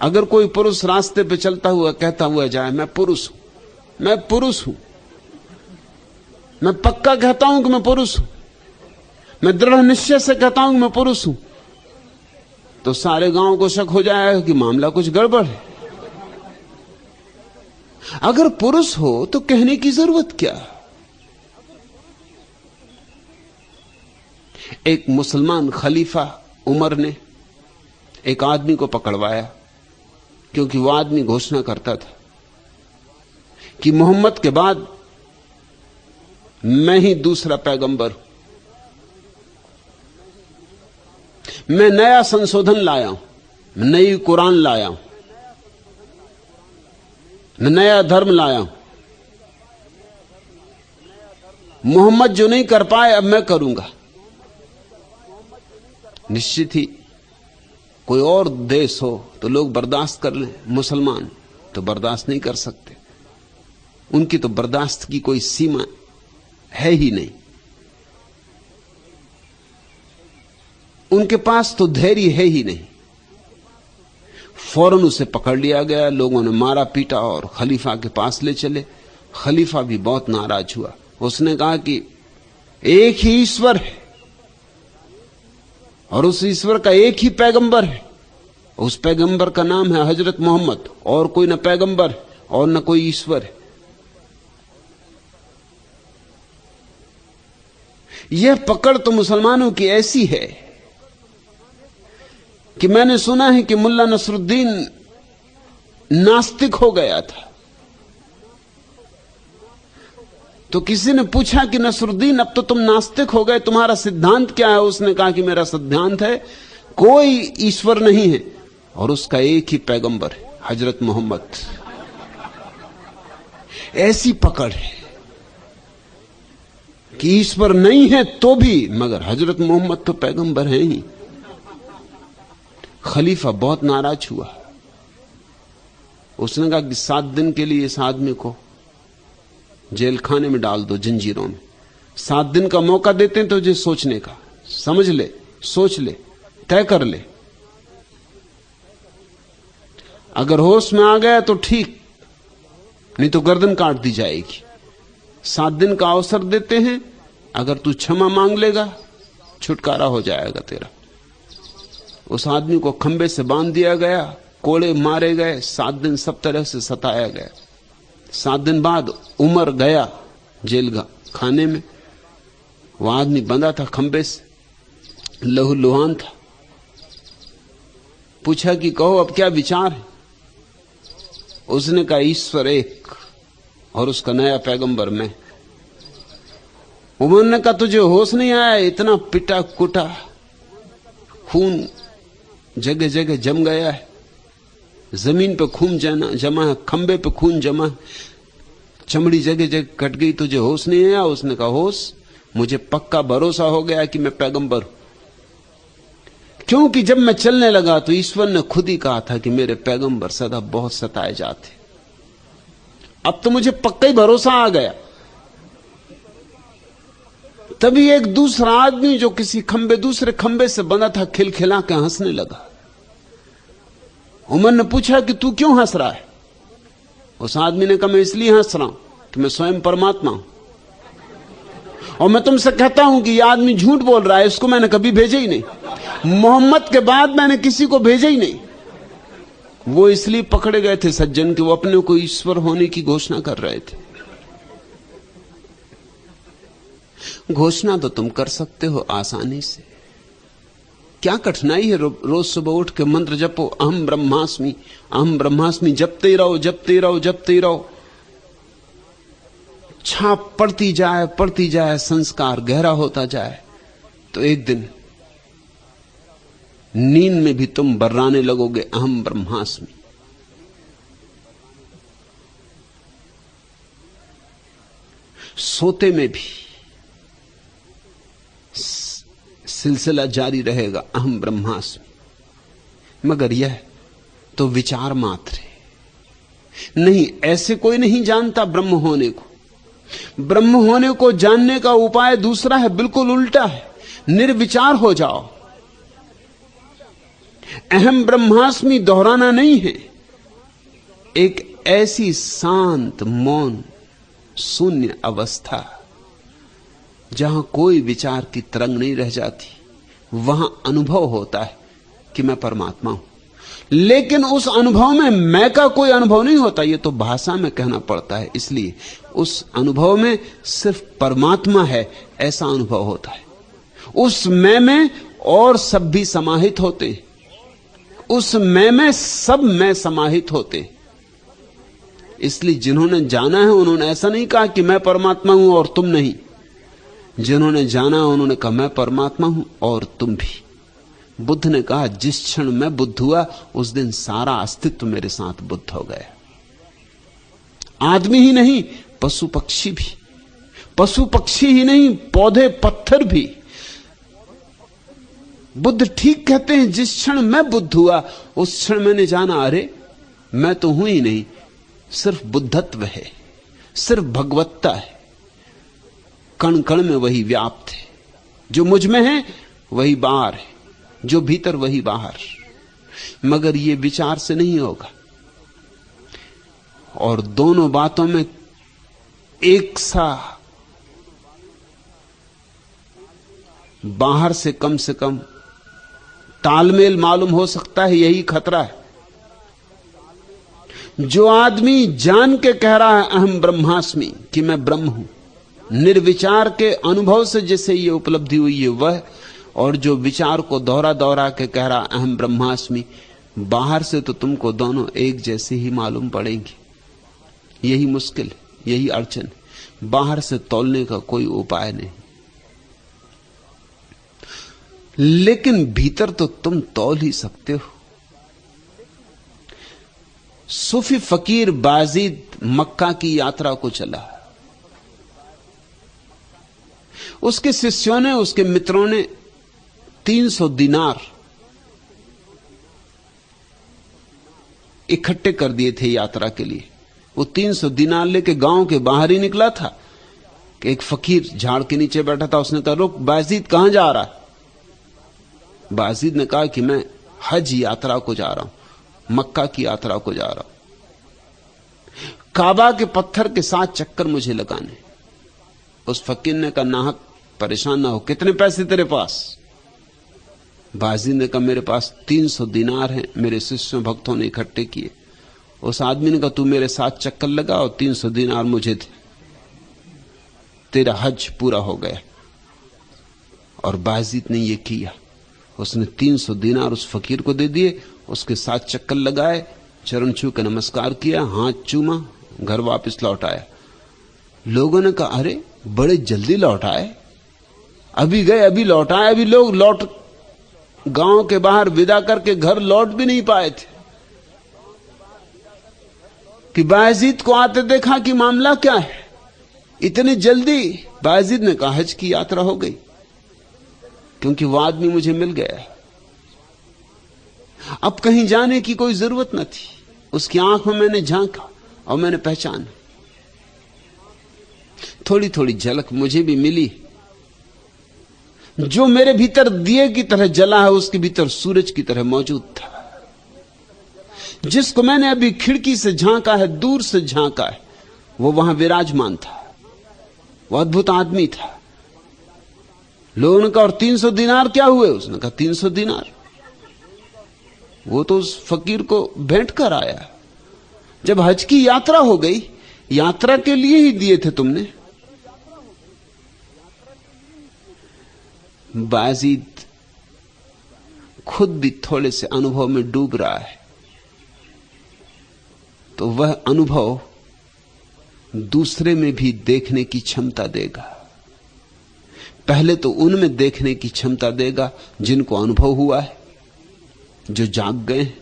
अगर कोई पुरुष रास्ते पे चलता हुआ कहता हुआ जाए, मैं पुरुष हूं, मैं पुरुष हूं, मैं पक्का कहता हूं कि मैं पुरुष हूं, मैं दृढ़ निश्चय से कहता हूं कि मैं पुरुष हूं, तो सारे गांव को शक हो जाएगा कि मामला कुछ गड़बड़ है। अगर पुरुष हो तो कहने की जरूरत क्या? एक मुसलमान खलीफा उमर ने एक आदमी को पकड़वाया, क्योंकि वह आदमी घोषणा करता था कि मोहम्मद के बाद मैं ही दूसरा पैगंबर हूं, मैं नया संशोधन लाया हूं, नई कुरान लाया हूं, मैं नया धर्म लाया हूं, मोहम्मद जो नहीं कर पाए अब मैं करूंगा। निश्चित ही कोई और देश हो तो लोग बर्दाश्त कर लें, मुसलमान तो बर्दाश्त नहीं कर सकते। उनकी तो बर्दाश्त की कोई सीमा है ही नहीं, उनके पास तो धैर्य है ही नहीं। फौरन उसे पकड़ लिया गया, लोगों ने मारा पीटा और खलीफा के पास ले चले। खलीफा भी बहुत नाराज हुआ। उसने कहा कि एक ही ईश्वर है और उस ईश्वर का एक ही पैगंबर है, उस पैगंबर का नाम है हजरत मोहम्मद, और कोई न पैगंबर है और न कोई ईश्वर है। यह पकड़ तो मुसलमानों की ऐसी है कि मैंने सुना है कि मुल्ला नसरुद्दीन नास्तिक हो गया था। तो किसी ने पूछा कि नसरुद्दीन अब तो तुम नास्तिक हो गए, तुम्हारा सिद्धांत क्या है? उसने कहा कि मेरा सिद्धांत है कोई ईश्वर नहीं है और उसका एक ही पैगंबर है, हजरत मोहम्मद। ऐसी पकड़ है कि ईश्वर नहीं है तो भी, मगर हजरत मोहम्मद तो पैगंबर है ही। खलीफा बहुत नाराज हुआ। उसने कहा कि 7 दिन के लिए इस आदमी को जेल खाने में डाल दो, जंजीरों में। 7 दिन का मौका देते हैं तुझे सोचने का, समझ ले, सोच ले, तय कर ले। अगर होश में आ गया तो ठीक, नहीं तो गर्दन काट दी जाएगी। 7 दिन का अवसर देते हैं, अगर तू क्षमा मांग लेगा छुटकारा हो जाएगा तेरा। उस आदमी को खंबे से बांध दिया गया, कोड़े मारे गए, 7 दिन सब तरह से सताया गया। 7 दिन बाद उमर गया जेल खाने में। वह आदमी बंधा था खंबे से, लहूलुहान था। पूछा कि कहो अब क्या विचार है? उसने कहा ईश्वर एक और उसका नया पैगंबर मैं। उमर ने कहा तुझे होश नहीं आया? इतना पिटा कुटा, खून जगह जगह जम गया है, जमीन पे खून जमा है, खंबे पे खून जमा है, चमड़ी जगह जगह कट गई, तुझे होश नहीं आया? उसने कहा होश, मुझे पक्का भरोसा हो गया कि मैं पैगंबर हूं, क्योंकि जब मैं चलने लगा तो ईश्वर ने खुद ही कहा था कि मेरे पैगंबर सदा बहुत सताए जाते। अब तो मुझे पक्का ही भरोसा आ गया। तभी एक दूसरा आदमी जो किसी दूसरे खंबे से बंधा था खिलखिला के हंसने लगा। उमर ने पूछा कि तू क्यों हंस रहा है? उस आदमी ने कहा मैं इसलिए हंस रहा हूं कि मैं स्वयं परमात्मा हूं, और मैं तुमसे कहता हूं कि यह आदमी झूठ बोल रहा है, इसको मैंने कभी भेजा ही नहीं, मोहम्मद के बाद मैंने किसी को भेजा ही नहीं। वो इसलिए पकड़े गए थे सज्जन कि वो अपने को ईश्वर होने की घोषणा कर रहे थे। घोषणा तो तुम कर सकते हो आसानी से, क्या कठिनाई है? रोज सुबह उठ के मंत्र जपो, अहम ब्रह्मास्मि, अहम ब्रह्मास्मि, जपते ही रहो, जपते रहो, जपते रहो। छाप पड़ती जाए, संस्कार गहरा होता जाए, तो एक दिन नींद में भी तुम बर्राने लगोगे अहम ब्रह्मास्मि। सोते में भी सिलसिला जारी रहेगा अहम ब्रह्मास्मि। मगर यह तो विचार मात्र है। नहीं, ऐसे कोई नहीं जानता ब्रह्म होने को। ब्रह्म होने को जानने का उपाय दूसरा है, बिल्कुल उल्टा है। निर्विचार हो जाओ। अहम ब्रह्मास्मि दोहराना नहीं है, एक ऐसी शांत मौन शून्य अवस्था जहां कोई विचार की तरंग नहीं रह जाती, वहां अनुभव होता है कि मैं परमात्मा हूं। लेकिन उस अनुभव में मैं का कोई अनुभव नहीं होता, यह तो भाषा में कहना पड़ता है। इसलिए उस अनुभव में सिर्फ परमात्मा है ऐसा अनुभव होता है। उस मैं में और सब भी समाहित होते, उस मैं में सब मैं समाहित होते। इसलिए जिन्होंने जाना है उन्होंने ऐसा नहीं कहा कि मैं परमात्मा हूं और तुम नहीं। जिन्होंने जाना उन्होंने कहा मैं परमात्मा हूं और तुम भी। बुद्ध ने कहा जिस क्षण मैं बुद्ध हुआ उस दिन सारा अस्तित्व मेरे साथ बुद्ध हो गया। आदमी ही नहीं, पशु पक्षी भी, पशु पक्षी ही नहीं, पौधे पत्थर भी। बुद्ध ठीक कहते हैं, जिस क्षण मैं बुद्ध हुआ उस क्षण मैंने जाना अरे मैं तो हूं ही नहीं, सिर्फ बुद्धत्व है, सिर्फ भगवत्ता है। कण कण में वही व्याप्त है, जो मुझ में है वही बाहर है, जो भीतर वही बाहर। मगर यह विचार से नहीं होगा। और दोनों बातों में एक सा बाहर से कम तालमेल मालूम हो सकता है, यही खतरा है। जो आदमी जान के कह रहा है अहम ब्रह्मास्मि कि मैं ब्रह्म हूं, निर्विचार के अनुभव से जिसे ये उपलब्धि हुई है वह, और जो विचार को दोहरा दोहरा के कह रहा अहम ब्रह्मास्मि, बाहर से तो तुमको दोनों एक जैसे ही मालूम पड़ेंगे। यही मुश्किल है, यही अड़चन है। बाहर से तौलने का कोई उपाय नहीं, लेकिन भीतर तो तुम तौल ही सकते हो। सूफी फकीर बाजीद मक्का की यात्रा को चला। उसके शिष्यों ने, उसके मित्रों ने 300 दिनार इकट्ठे कर दिए थे यात्रा के लिए। वो 300 दिनार लेके गांव के बाहर ही निकला था कि एक फकीर झाड़ के नीचे बैठा था। उसने कहा रुक बाजीद, कहां जा रहा है? बाजीद ने कहा कि मैं हज यात्रा को जा रहा हूं, मक्का की यात्रा को जा रहा हूं, काबा के पत्थर के 7 चक्कर मुझे लगाने। उस फकीर ने कहा नाहक परेशान ना हो, कितने पैसे तेरे पास? बाजीद ने कहा मेरे पास 300 दिनार हैं, मेरे शिष्यों भक्तों ने इकट्ठे किए। उस आदमी ने कहा तू मेरे 7 चक्कर लगा और 300 दिनार मुझे थे, तेरा हज पूरा हो गया। और बाजीद ने यह किया, उसने 300 दिनार उस फकीर को दे दिए, उसके 7 चक्कर लगाए, चरण छू के नमस्कार किया, हाथ चूमा, घर वापस लौट आया। लोगों ने कहा अरे बड़े जल्दी लौट आए, अभी गए अभी लौट आए। अभी लोग लौट गांव के बाहर विदा करके घर लौट भी नहीं पाए थे कि बायजीद को आते देखा कि मामला क्या है, इतने जल्दी। बायजीद ने कहा हज की यात्रा हो गई, क्योंकि वो आदमी मुझे मिल गया। अब कहीं जाने की कोई जरूरत न थी। उसकी आंख में मैंने झांका और मैंने पहचाना। थोड़ी थोड़ी झलक मुझे भी मिली। जो मेरे भीतर दिए की तरह जला है, उसके भीतर सूरज की तरह मौजूद था। जिसको मैंने अभी खिड़की से झांका है, दूर से झांका है, वो वहां विराजमान था। वो अद्भुत आदमी था। लोगों ने कहा और 300 दिनार क्या हुए? उसने कहा 300 दिनार वो तो उस फकीर को भेंट कर आया। जब हज की यात्रा हो गई, यात्रा के लिए ही दिए थे तुमने। बायजीद खुद भी थोड़े से अनुभव में डूब रहा है, तो वह अनुभव दूसरे में भी देखने की क्षमता देगा। पहले तो उनमें देखने की क्षमता देगा जिनको अनुभव हुआ है, जो जाग गए हैं।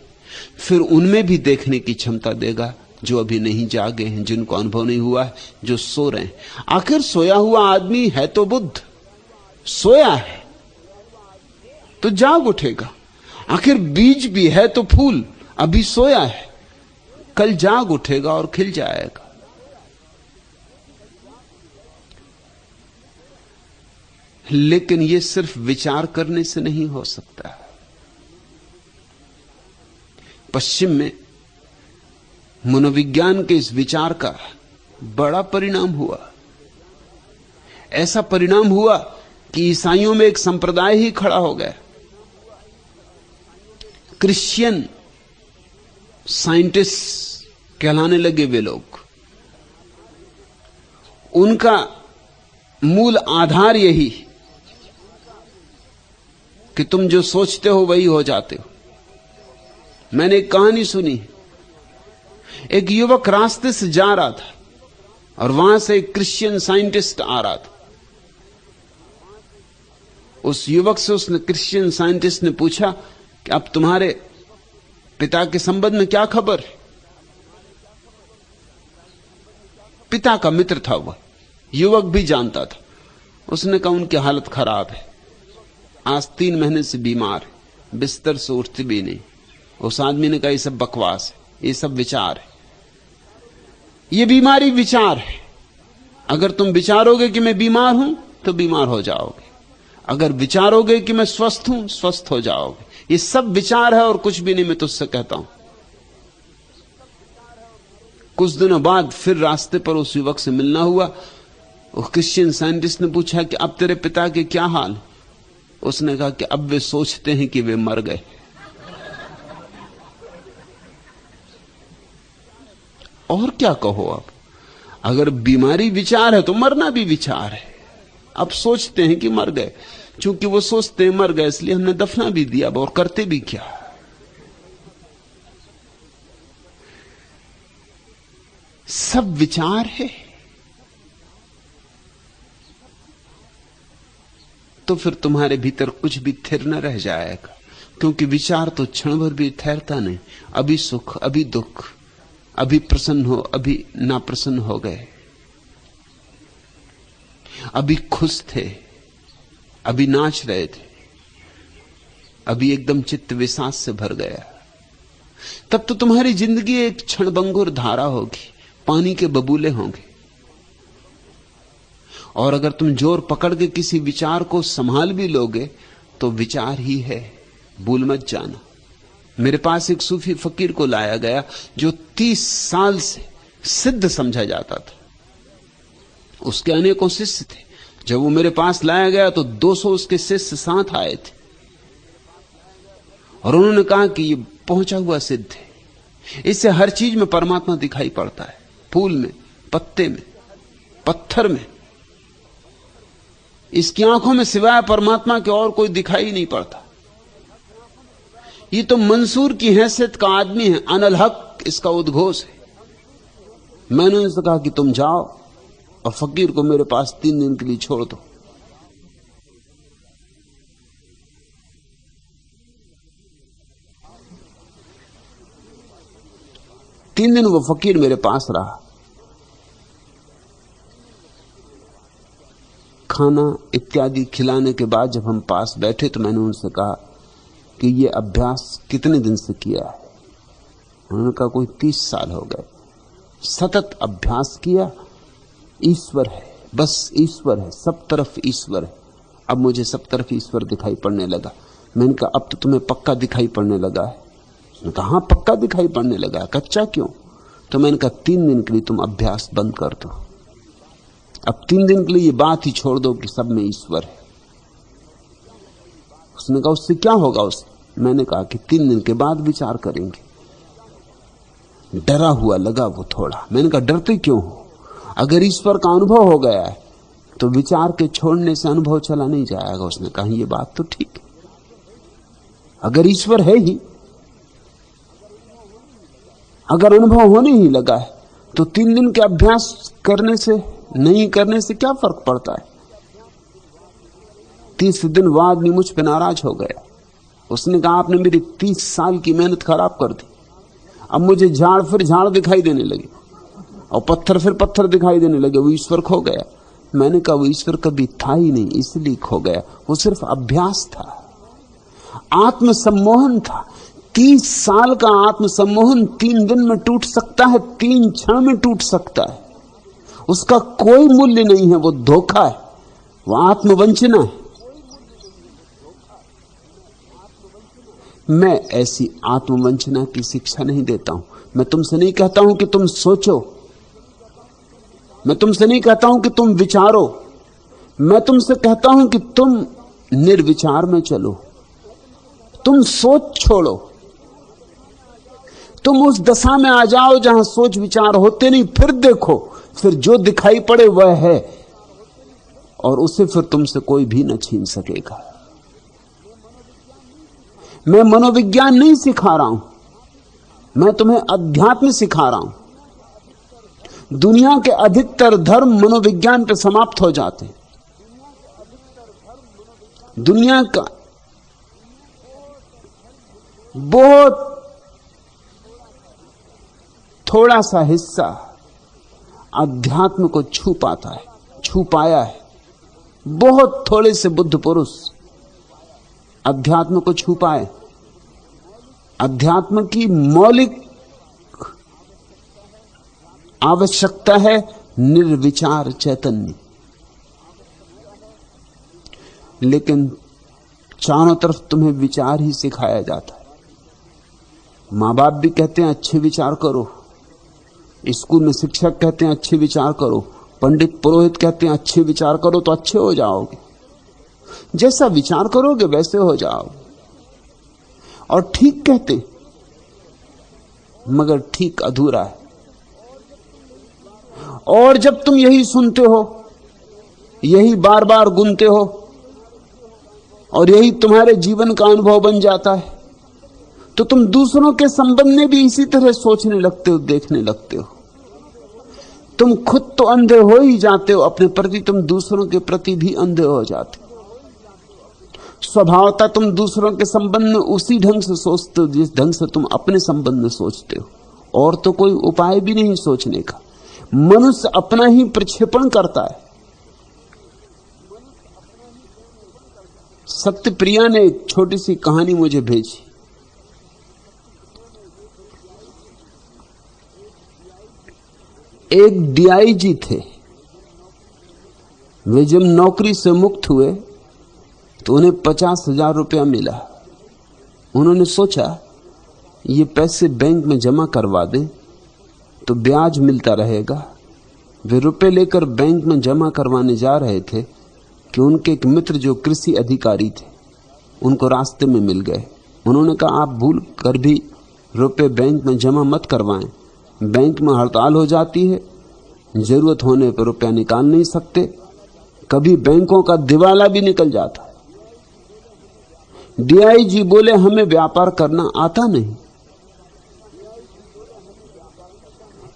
फिर उनमें भी देखने की क्षमता देगा जो अभी नहीं जागे हैं, जिनको अनुभव नहीं हुआ है, जो सो रहे हैं। आखिर सोया हुआ आदमी है तो बुद्ध, सोया है तो जाग उठेगा। आखिर बीज भी है तो फूल, अभी सोया है, कल जाग उठेगा और खिल जाएगा। लेकिन यह सिर्फ विचार करने से नहीं हो सकता। पश्चिम में मनोविज्ञान के इस विचार का बड़ा परिणाम हुआ। ऐसा परिणाम हुआ कि ईसाइयों में एक संप्रदाय ही खड़ा हो गया। क्रिश्चियन साइंटिस्ट कहलाने लगे वे लोग। उनका मूल आधार यही कि तुम जो सोचते हो वही हो जाते हो। मैंने एक कहानी सुनी। एक युवक रास्ते से जा रहा था और वहां से एक क्रिश्चियन साइंटिस्ट आ रहा था। उस युवक से उसने क्रिश्चियन साइंटिस्ट ने पूछा कि अब तुम्हारे पिता के संबंध में क्या खबर है? पिता का मित्र था वह, युवक भी जानता था। उसने कहा उनकी हालत खराब है, आज 3 महीने से बीमार है, बिस्तर से उठती भी नहीं। उस आदमी ने कहा ये सब बकवास है, ये सब विचार है, ये बीमारी विचार है। अगर तुम विचारोगे कि मैं बीमार हूं तो बीमार हो जाओगे, अगर विचारोगे कि मैं स्वस्थ हूं स्वस्थ हो जाओगे। ये सब विचार है और कुछ भी नहीं, मैं तुझसे कहता हूं। कुछ दिनों बाद फिर रास्ते पर उस युवक से मिलना हुआ। वो क्रिश्चियन साइंटिस्ट ने पूछा कि अब तेरे पिता के क्या हाल? उसने कहा कि अब वे सोचते हैं कि वे मर गए। और क्या कहो? अब अगर बीमारी विचार है तो मरना भी विचार है। अब सोचते हैं कि मर गए, चूंकि वो सोचते हैं मर गए इसलिए हमने दफना भी दिया। और करते भी क्या? सब विचार है। तो फिर तुम्हारे भीतर कुछ भी थिर न रह जाएगा, क्योंकि विचार तो क्षण भर भी ठहरता नहीं। अभी सुख, अभी दुख, अभी प्रसन्न हो, अभी नाप्रसन्न हो गए, अभी खुश थे, अभी नाच रहे थे, अभी एकदम चित्त विषाद से भर गया। तब तो तुम्हारी जिंदगी एक क्षणभंगुर धारा होगी, पानी के बबूले होंगे। और अगर तुम जोर पकड़ के किसी विचार को संभाल भी लोगे तो विचार ही है, भूल मत जाना। मेरे पास एक सूफी फकीर को लाया गया जो 30 साल से सिद्ध समझा जाता था। उसके अनेकों शिष्य थे। जब वो मेरे पास लाया गया तो 200 उसके शिष्य साथ आए थे और उन्होंने कहा कि ये पहुंचा हुआ सिद्ध है, इससे हर चीज में परमात्मा दिखाई पड़ता है, फूल में, पत्ते में, पत्थर में। इसकी आंखों में सिवाय परमात्मा के और कोई दिखाई नहीं पड़ता। ये तो मंसूर की हैसियत का आदमी है, अनल हक इसका उद्घोष है। मैंने उनसे कहा कि तुम जाओ और फकीर को मेरे पास 3 दिन के लिए छोड़ दो। तीन दिन वो फकीर मेरे पास रहा। खाना इत्यादि खिलाने के बाद जब हम पास बैठे तो मैंने उनसे कहा कि ये अभ्यास कितने दिन से किया है? उन्होंने कहा कोई 30 साल हो गए। सतत अभ्यास किया। ईश्वर है, बस ईश्वर है, सब तरफ ईश्वर है। अब मुझे सब तरफ ईश्वर दिखाई पड़ने लगा। मैंने कहा अब तो तुम्हें पक्का दिखाई पड़ने लगा है। उसने कहा हाँ पक्का दिखाई पड़ने लगा, कच्चा क्यों? तो मैंने कहा 3 दिन के लिए तुम अभ्यास बंद कर दो। अब 3 दिन के लिए ये बात ही छोड़ दो कि सब में ईश्वर है। उसने कहा उससे क्या होगा? मैंने कहा कि 3 दिन के बाद विचार करेंगे। डरा हुआ लगा वो थोड़ा। मैंने कहा डरते क्यों हो? अगर ईश्वर का अनुभव हो गया है तो विचार के छोड़ने से अनुभव चला नहीं जाएगा। उसने कहा ये बात तो ठीक है, अगर ईश्वर है ही, अगर अनुभव होने ही लगा है तो 3 दिन के अभ्यास करने से नहीं करने से क्या फर्क पड़ता है? 30 दिन वो आदमी मुझ पे नाराज हो गया। उसने कहा आपने मेरी 30 साल की मेहनत खराब कर दी। अब मुझे झाड़ फिर झाड़ दिखाई देने लगे और पत्थर फिर पत्थर दिखाई देने लगे। वो ईश्वर खो गया। मैंने कहा वो ईश्वर कभी था ही नहीं, इसलिए खो गया। वो सिर्फ अभ्यास था, आत्मसम्मोहन था। 30 साल का आत्मसम्मोहन 3 दिन में टूट सकता है, 3 क्षण में टूट सकता है। उसका कोई मूल्य नहीं है। वो धोखा है, वो आत्मवंचना है। मैं ऐसी आत्मवंचना की शिक्षा नहीं देता हूं। मैं तुमसे नहीं कहता हूं कि तुम सोचो, मैं तुमसे नहीं कहता हूं कि तुम विचारो। मैं तुमसे कहता हूं कि तुम निर्विचार में चलो। तुम सोच छोड़ो, तुम उस दशा में आ जाओ जहां सोच विचार होते नहीं। फिर देखो, फिर जो दिखाई पड़े वह है और उसे फिर तुमसे कोई भी न छीन सकेगा। मैं मनोविज्ञान नहीं सिखा रहा हूं, मैं तुम्हें अध्यात्म सिखा रहा हूं। दुनिया के अधिकतर धर्म मनोविज्ञान पर समाप्त हो जाते हैं। दुनिया का बहुत थोड़ा सा हिस्सा अध्यात्म को छू पाता है, छू पाया है। बहुत थोड़े से बुद्ध पुरुष अध्यात्म को छू पाए। अध्यात्म की मौलिक आवश्यकता है निर्विचार चैतन्य। लेकिन चारों तरफ तुम्हें विचार ही सिखाया जाता है। मां बाप भी कहते हैं अच्छे विचार करो, स्कूल में शिक्षक कहते हैं अच्छे विचार करो, पंडित पुरोहित कहते हैं अच्छे विचार करो तो अच्छे हो जाओगे। जैसा विचार करोगे वैसे हो जाओगे। और ठीक कहते, मगर ठीक अधूरा है। और जब तुम यही सुनते हो, यही बार बार गुनते हो और यही तुम्हारे जीवन का अनुभव बन जाता है, तो तुम दूसरों के संबंध में भी इसी तरह सोचने लगते हो, देखने लगते हो। तुम खुद तो अंधे हो ही जाते हो अपने प्रति, तुम दूसरों के प्रति भी अंधे हो जाते हो। स्वभावतः तुम दूसरों के संबंध में उसी ढंग से सोचते हो जिस ढंग से तुम अपने संबंध में सोचते हो। और तो कोई उपाय भी नहीं सोचने का। मनुष्य अपना ही प्रक्षेपण करता है। सत्यप्रिया ने एक छोटी सी कहानी मुझे भेजी। एक डीआईजी थे, वे जब नौकरी से मुक्त हुए तो उन्हें 50,000 रुपया मिला। उन्होंने सोचा ये पैसे बैंक में जमा करवा दें तो ब्याज मिलता रहेगा। वे रुपए लेकर बैंक में जमा करवाने जा रहे थे कि उनके एक मित्र जो कृषि अधिकारी थे उनको रास्ते में मिल गए। उन्होंने कहा आप भूल कर भी रुपए बैंक में जमा मत करवाएं, बैंक में हड़ताल हो जाती है, जरूरत होने पर रुपया निकाल नहीं सकते, कभी बैंकों का दिवाला भी निकल जाता है। डीआईजी बोले हमें व्यापार करना आता नहीं।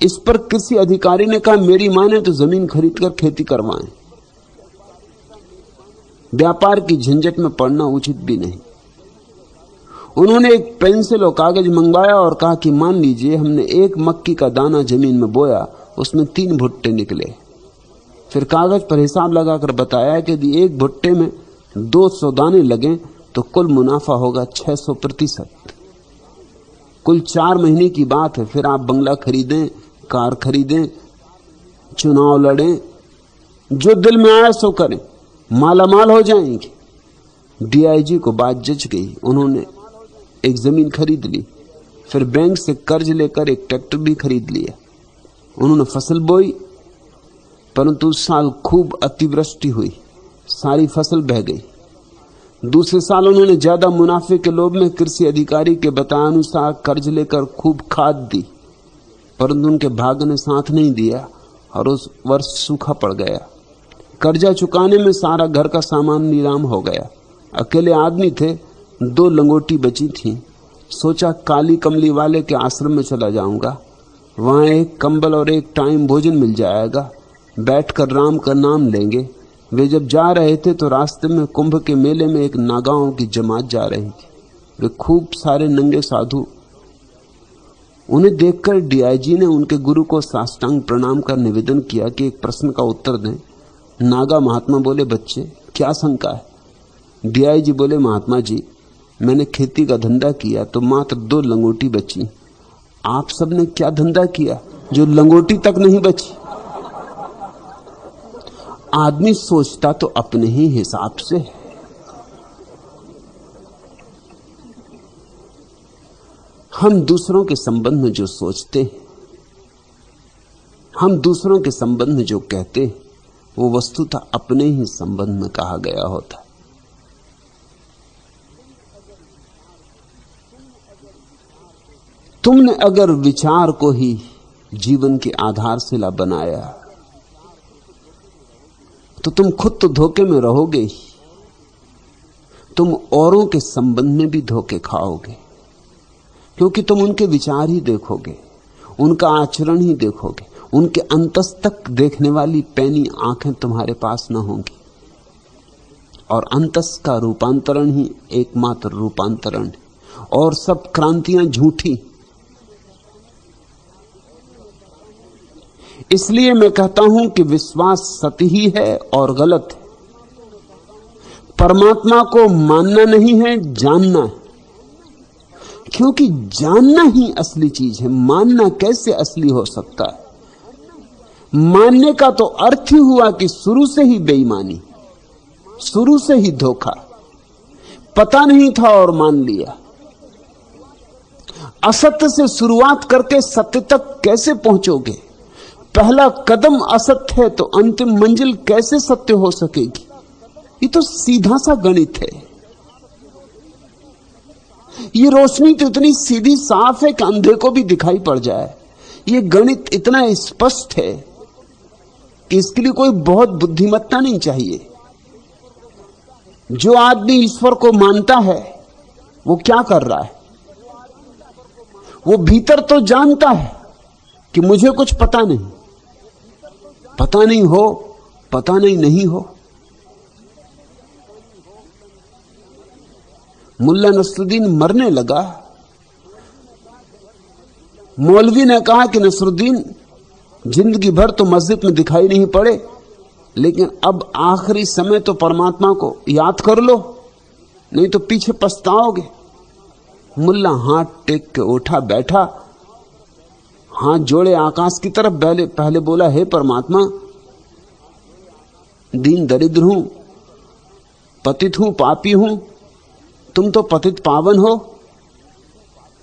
इस पर किसी अधिकारी ने कहा, मेरी माने तो जमीन खरीदकर खेती करवाएं, व्यापार की झंझट में पड़ना उचित भी नहीं। उन्होंने एक पेंसिल और कागज मंगवाया और कहा कि मान लीजिए हमने एक मक्की का दाना जमीन में बोया, उसमें 3 भुट्टे निकले। फिर कागज पर हिसाब लगाकर बताया कि यदि एक भुट्टे में 200 दाने लगे तो कुल मुनाफा होगा 600%। कुल 4 महीने की बात है। फिर आप बंगला खरीदें, कार खरीदें, चुनाव लड़ें, जो दिल में आया सो करें, मालामाल हो जाएंगे। डीआईजी को बात जच गई। उन्होंने एक जमीन खरीद ली, फिर बैंक से कर्ज लेकर एक ट्रैक्टर भी खरीद लिया। उन्होंने फसल बोई, परंतु उस साल खूब अतिवृष्टि हुई, सारी फसल बह गई। दूसरे साल उन्होंने ज्यादा मुनाफे के लोभ में कृषि अधिकारी के बताए अनुसार कर्ज लेकर खूब खाद दी, परंतु उनके भाग्य ने साथ नहीं दिया और उस वर्ष सूखा पड़ गया। कर्जा चुकाने में सारा घर का सामान नीलाम हो गया। अकेले आदमी थे, 2 लंगोटी बची थी। सोचा काली कमली वाले के आश्रम में चला जाऊंगा, वहां एक कंबल और एक टाइम भोजन मिल जाएगा, बैठकर राम का नाम लेंगे। वे जब जा रहे थे तो रास्ते में कुंभ के मेले में एक नागाओं की जमात जा रही थी। वे खूब सारे नंगे साधु। उन्हें देखकर डीआईजी ने उनके गुरु को साष्टांग प्रणाम कर निवेदन किया कि एक प्रश्न का उत्तर दें। नागा महात्मा बोले, बच्चे क्या शंका है? डीआईजी बोले, महात्मा जी, मैंने खेती का धंधा किया तो मात्र 2 लंगोटी बची। आप सबने क्या धंधा किया जो लंगोटी तक नहीं बची? आदमी सोचता तो अपने ही हिसाब से है। हम दूसरों के संबंध में जो सोचते हैं, हम दूसरों के संबंध में जो कहते हैं, वो वस्तुतः अपने ही संबंध में कहा गया होता है। तुमने अगर विचार को ही जीवन की आधारशिला बनाया तो तुम खुद तो धोखे में रहोगे ही, तुम औरों के संबंध में भी धोखे खाओगे, क्योंकि तुम उनके विचार ही देखोगे, उनका आचरण ही देखोगे। उनके अंतस तक देखने वाली पैनी आंखें तुम्हारे पास न होंगी, और अंतस का रूपांतरण ही एकमात्र रूपांतरण है, और सब क्रांतियां झूठी। इसलिए मैं कहता हूं कि विश्वास सत्य ही है और गलत है। परमात्मा को मानना नहीं है, जानना है, क्योंकि जानना ही असली चीज है। मानना कैसे असली हो सकता है? मानने का तो अर्थ ही हुआ कि शुरू से ही बेईमानी, शुरू से ही धोखा, पता नहीं था और मान लिया। असत्य से शुरुआत करके सत्य तक कैसे पहुंचोगे? पहला कदम असत्य है तो अंतिम मंजिल कैसे सत्य हो सकेगी? ये तो सीधा सा गणित है। ये रोशनी तो इतनी सीधी साफ है कि अंधे को भी दिखाई पड़ जाए। ये गणित इतना स्पष्ट है कि इसके लिए कोई बहुत बुद्धिमत्ता नहीं चाहिए। जो आदमी ईश्वर को मानता है वो क्या कर रहा है? वो भीतर तो जानता है कि मुझे कुछ पता नहीं, पता नहीं हो, पता नहीं हो। मुल्ला नसरुद्दीन मरने लगा। मौलवी ने कहा कि नसरुद्दीन, जिंदगी भर तो मस्जिद में दिखाई नहीं पड़े, लेकिन अब आखिरी समय तो परमात्मा को याद कर लो, नहीं तो पीछे पछताओगे। मुल्ला हाथ टेक के उठा, बैठा, हाथ जोड़े आकाश की तरफ, पहले बोला, हे परमात्मा, दीन दरिद्र हूं, पतित हूं, पापी हूं, तुम तो पतित पावन हो,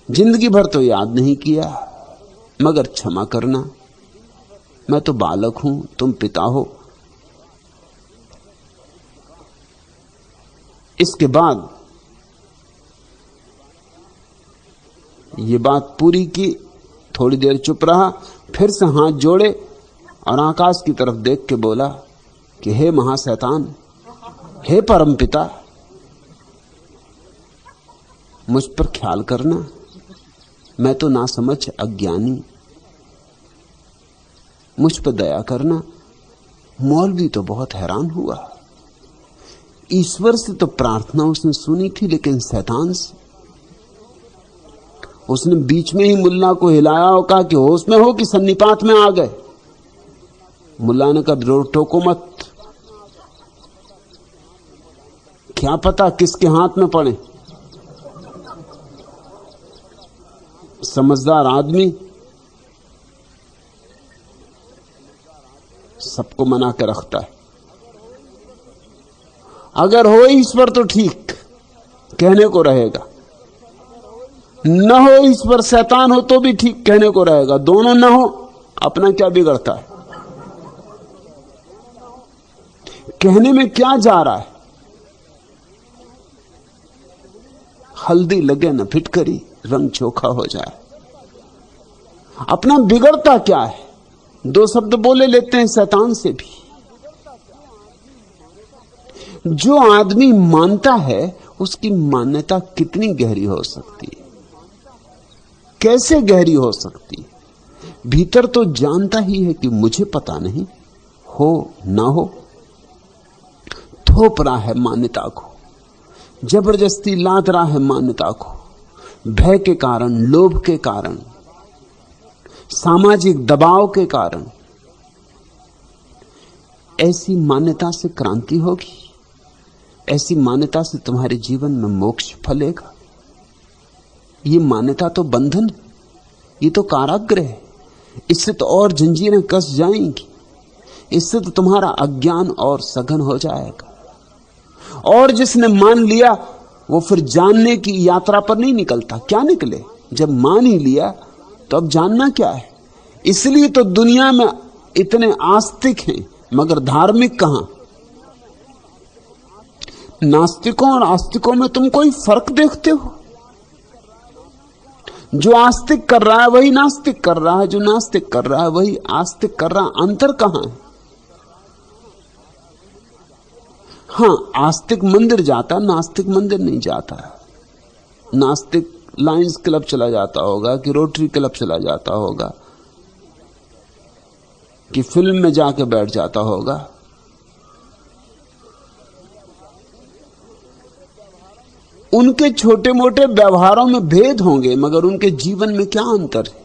जिंदगी भर तो याद नहीं किया, मगर क्षमा करना, मैं तो बालक हूं, तुम पिता हो। इसके बाद ये बात पूरी की, थोड़ी देर चुप रहा, फिर से हाथ जोड़े और आकाश की तरफ देख के बोला कि हे महाशैतान, हे परमपिता, मुझ पर ख्याल करना, मैं तो ना समझ अज्ञानी, मुझ पर दया करना। मौलवी तो बहुत हैरान हुआ। ईश्वर से तो प्रार्थना उसने सुनी थी, लेकिन शैतान से। उसने बीच में ही मुल्ला को हिलाया और कहा कि होश में हो कि सन्निपात में आ गए। मुल्ला ने कहा टोको मत, क्या पता किसके हाथ में पड़े। समझदार आदमी सबको मना के रखता है। अगर हो ईश्वर तो ठीक, कहने को रहेगा। न हो ईश्वर, शैतान हो तो भी ठीक, कहने को रहेगा। दोनों न हो, अपना क्या बिगड़ता है? कहने में क्या जा रहा है? हल्दी लगे न फिटकरी, रंग चोखा हो जाए। अपना बिगड़ता क्या है? दो शब्द बोले लेते हैं शैतान से भी। जो आदमी मानता है उसकी मान्यता कितनी गहरी हो सकती है, कैसे गहरी हो सकती है? भीतर तो जानता ही है कि मुझे पता नहीं, हो ना हो, थोप रहा है मान्यता को, जबरदस्ती लाद रहा है मान्यता को, भय के कारण, लोभ के कारण, सामाजिक दबाव के कारण। ऐसी मान्यता से क्रांति होगी, ऐसी मान्यता से तुम्हारे जीवन में मोक्ष फलेगा। ये मान्यता तो बंधन है, ये तो कारागृह है। इससे तो और जंजीरें कस जाएंगी, इससे तो तुम्हारा अज्ञान और सघन हो जाएगा। और जिसने मान लिया वो फिर जानने की यात्रा पर नहीं निकलता। क्या निकले? जब मान ही लिया तो अब जानना क्या है? इसलिए तो दुनिया में इतने आस्तिक हैं मगर धार्मिक कहां। नास्तिकों और आस्तिकों में तुम कोई फर्क देखते हो? जो आस्तिक कर रहा है वही नास्तिक कर रहा है, जो नास्तिक कर रहा है वही आस्तिक कर रहा है। अंतर कहां है? हां, आस्तिक मंदिर जाता, नास्तिक मंदिर नहीं जाता। नास्तिक लायंस क्लब चला जाता होगा कि रोटरी क्लब चला जाता होगा कि फिल्म में जाके बैठ जाता होगा। उनके छोटे मोटे व्यवहारों में भेद होंगे मगर उनके जीवन में क्या अंतर है?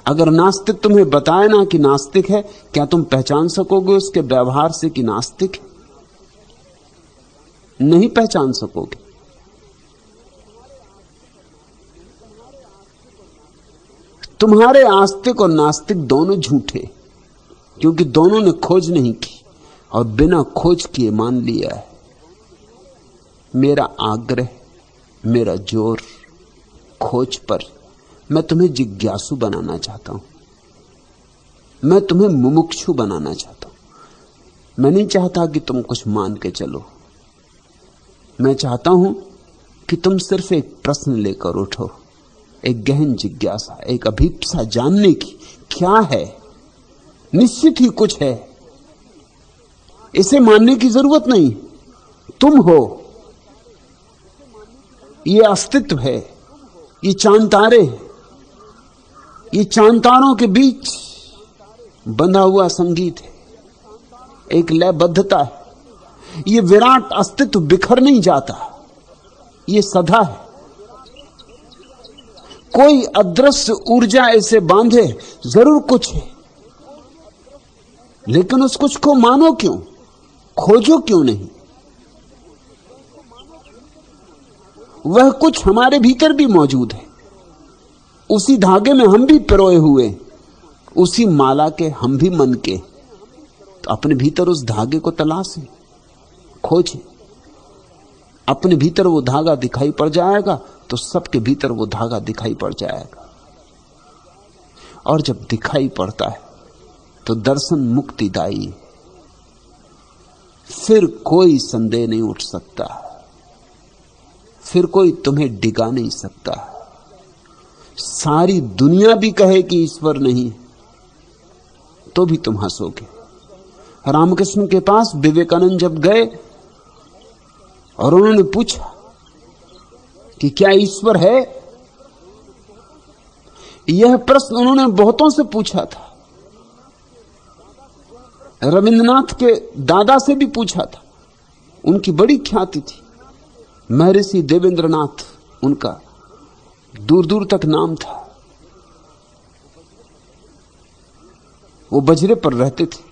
अगर नास्तिक तुम्हें बताए ना कि नास्तिक है, क्या तुम पहचान सकोगे उसके व्यवहार से कि नास्तिक है? नहीं पहचान सकोगे। तुम्हारे आस्तिक और नास्तिक दोनों झूठे, क्योंकि दोनों ने खोज नहीं की और बिना खोज किए मान लिया है। मेरा आग्रह, मेरा जोर खोज पर। मैं तुम्हें जिज्ञासु बनाना चाहता हूं, मैं तुम्हें मुमुक्षु बनाना चाहता हूं। मैं नहीं चाहता कि तुम कुछ मान के चलो। मैं चाहता हूं कि तुम सिर्फ एक प्रश्न लेकर उठो, एक गहन जिज्ञासा, एक अभीप्सा जानने की। क्या है? निश्चित ही कुछ है, इसे मानने की जरूरत नहीं। तुम हो, ये अस्तित्व है, ये चांद तारे, ये चांद तारों के बीच बंधा हुआ संगीत है, एक लयबद्धता है। ये विराट अस्तित्व बिखर नहीं जाता, ये सदा है। कोई अदृश्य ऊर्जा ऐसे बांधे, जरूर कुछ है, लेकिन उस कुछ को मानो क्यों? खोजो क्यों नहीं? वह कुछ हमारे भीतर भी मौजूद है। उसी धागे में हम भी पिरोए हुए, उसी माला के हम भी मन के। तो अपने भीतर उस धागे को तलाशें, खोजें। अपने भीतर वो धागा दिखाई पड़ जाएगा तो सबके भीतर वो धागा दिखाई पड़ जाएगा। और जब दिखाई पड़ता है तो दर्शन मुक्तिदायी है। फिर कोई संदेह नहीं उठ सकता, फिर कोई तुम्हें डिगा नहीं सकता। सारी दुनिया भी कहे कि ईश्वर नहीं तो भी तुम हंसोगे। रामकृष्ण के पास विवेकानंद जब गए और उन्होंने पूछा कि क्या ईश्वर है, यह प्रश्न उन्होंने बहुतों से पूछा था। रविंद्रनाथ के दादा से भी पूछा था, उनकी बड़ी ख्याति थी। महर्षि देवेंद्रनाथ उनका दूर दूर तक नाम था। वो बजरे पर रहते थे,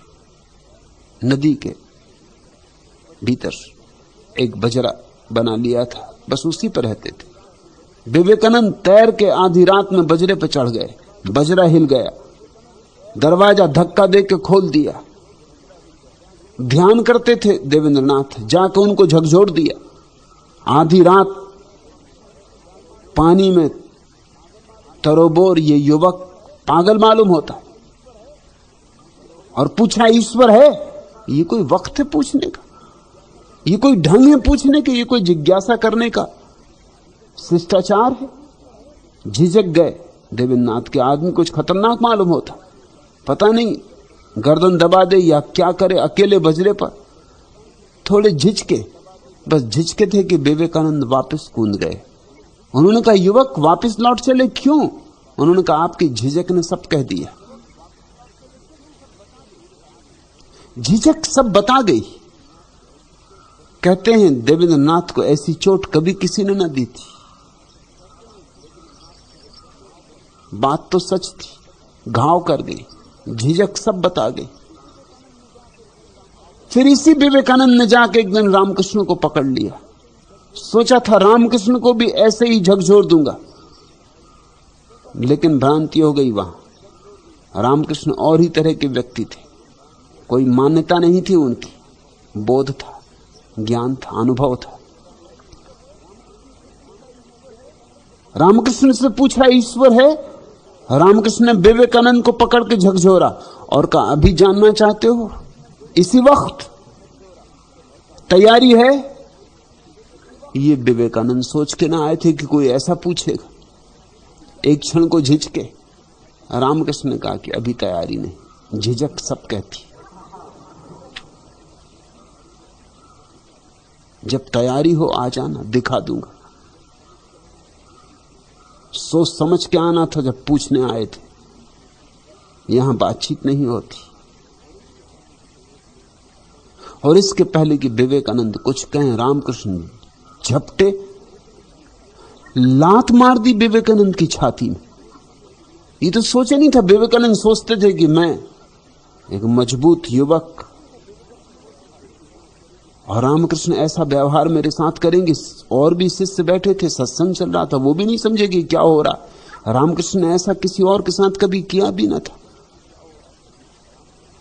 नदी के भीतर एक बजरा बना लिया था, बस उसी पर रहते थे। विवेकानंद तैर के आधी रात में बजरे पर चढ़ गए, बजरा हिल गया, दरवाजा धक्का दे के खोल दिया। ध्यान करते थे देवेंद्रनाथ, जाकर उनको झकझोर दिया। आधी रात पानी में तरोबोर ये युवक पागल मालूम होता और पूछा ईश्वर है? ये कोई वक्त है पूछने का? ये कोई ढंग है पूछने के? ये कोई जिज्ञासा करने का शिष्टाचार है? झिझक गए देवेंद्रनाथ के। आदमी कुछ खतरनाक मालूम होता, पता नहीं गर्दन दबा दे या क्या करे अकेले बजरे पर। थोड़े झिझके, बस झिझके थे कि विवेकानंद वापस कूद गए। उन्होंने कहा युवक वापस लौट चले क्यों? उन्होंने कहा आपकी झिझक ने सब कह दिया। झिझक सब बता गई। कहते हैं देवेंद्रनाथ को ऐसी चोट कभी किसी ने न दी थी। बात तो सच थी, घाव कर गई, झिझक सब बता गई। फिर इसी विवेकानंद ने जाके एक दिन रामकृष्ण को पकड़ लिया। सोचा था रामकृष्ण को भी ऐसे ही झकझोर दूंगा, लेकिन भ्रांति हो गई। वहां रामकृष्ण और ही तरह के व्यक्ति थे। कोई मान्यता नहीं थी उनकी, बोध था, ज्ञान था, अनुभव था। रामकृष्ण से पूछा ईश्वर है? रामकृष्ण ने विवेकानंद को पकड़ के झकझोरा और कहा अभी जानना चाहते हो? इसी वक्त तैयारी है? ये विवेकानंद सोच के ना आए थे कि कोई ऐसा पूछेगा। एक क्षण को झिझके। रामकृष्ण ने कहा कि अभी तैयारी नहीं। झिझक सब कहती, जब तैयारी हो आ जाना, दिखा दूंगा। सोच समझ के आना था जब पूछने आए थे। यहां बातचीत नहीं होती। और इसके पहले कि विवेकानंद कुछ कहें, रामकृष्ण झपटे, लात मार दी विवेकानंद की छाती में। ये तो सोचे नहीं था। विवेकानंद सोचते थे कि मैं एक मजबूत युवक और रामकृष्ण ऐसा व्यवहार मेरे साथ करेंगे। और भी शिष्य बैठे थे, सत्संग चल रहा था, वो भी नहीं समझे कि क्या हो रहा। रामकृष्ण ने ऐसा किसी और के साथ कभी किया भी ना था।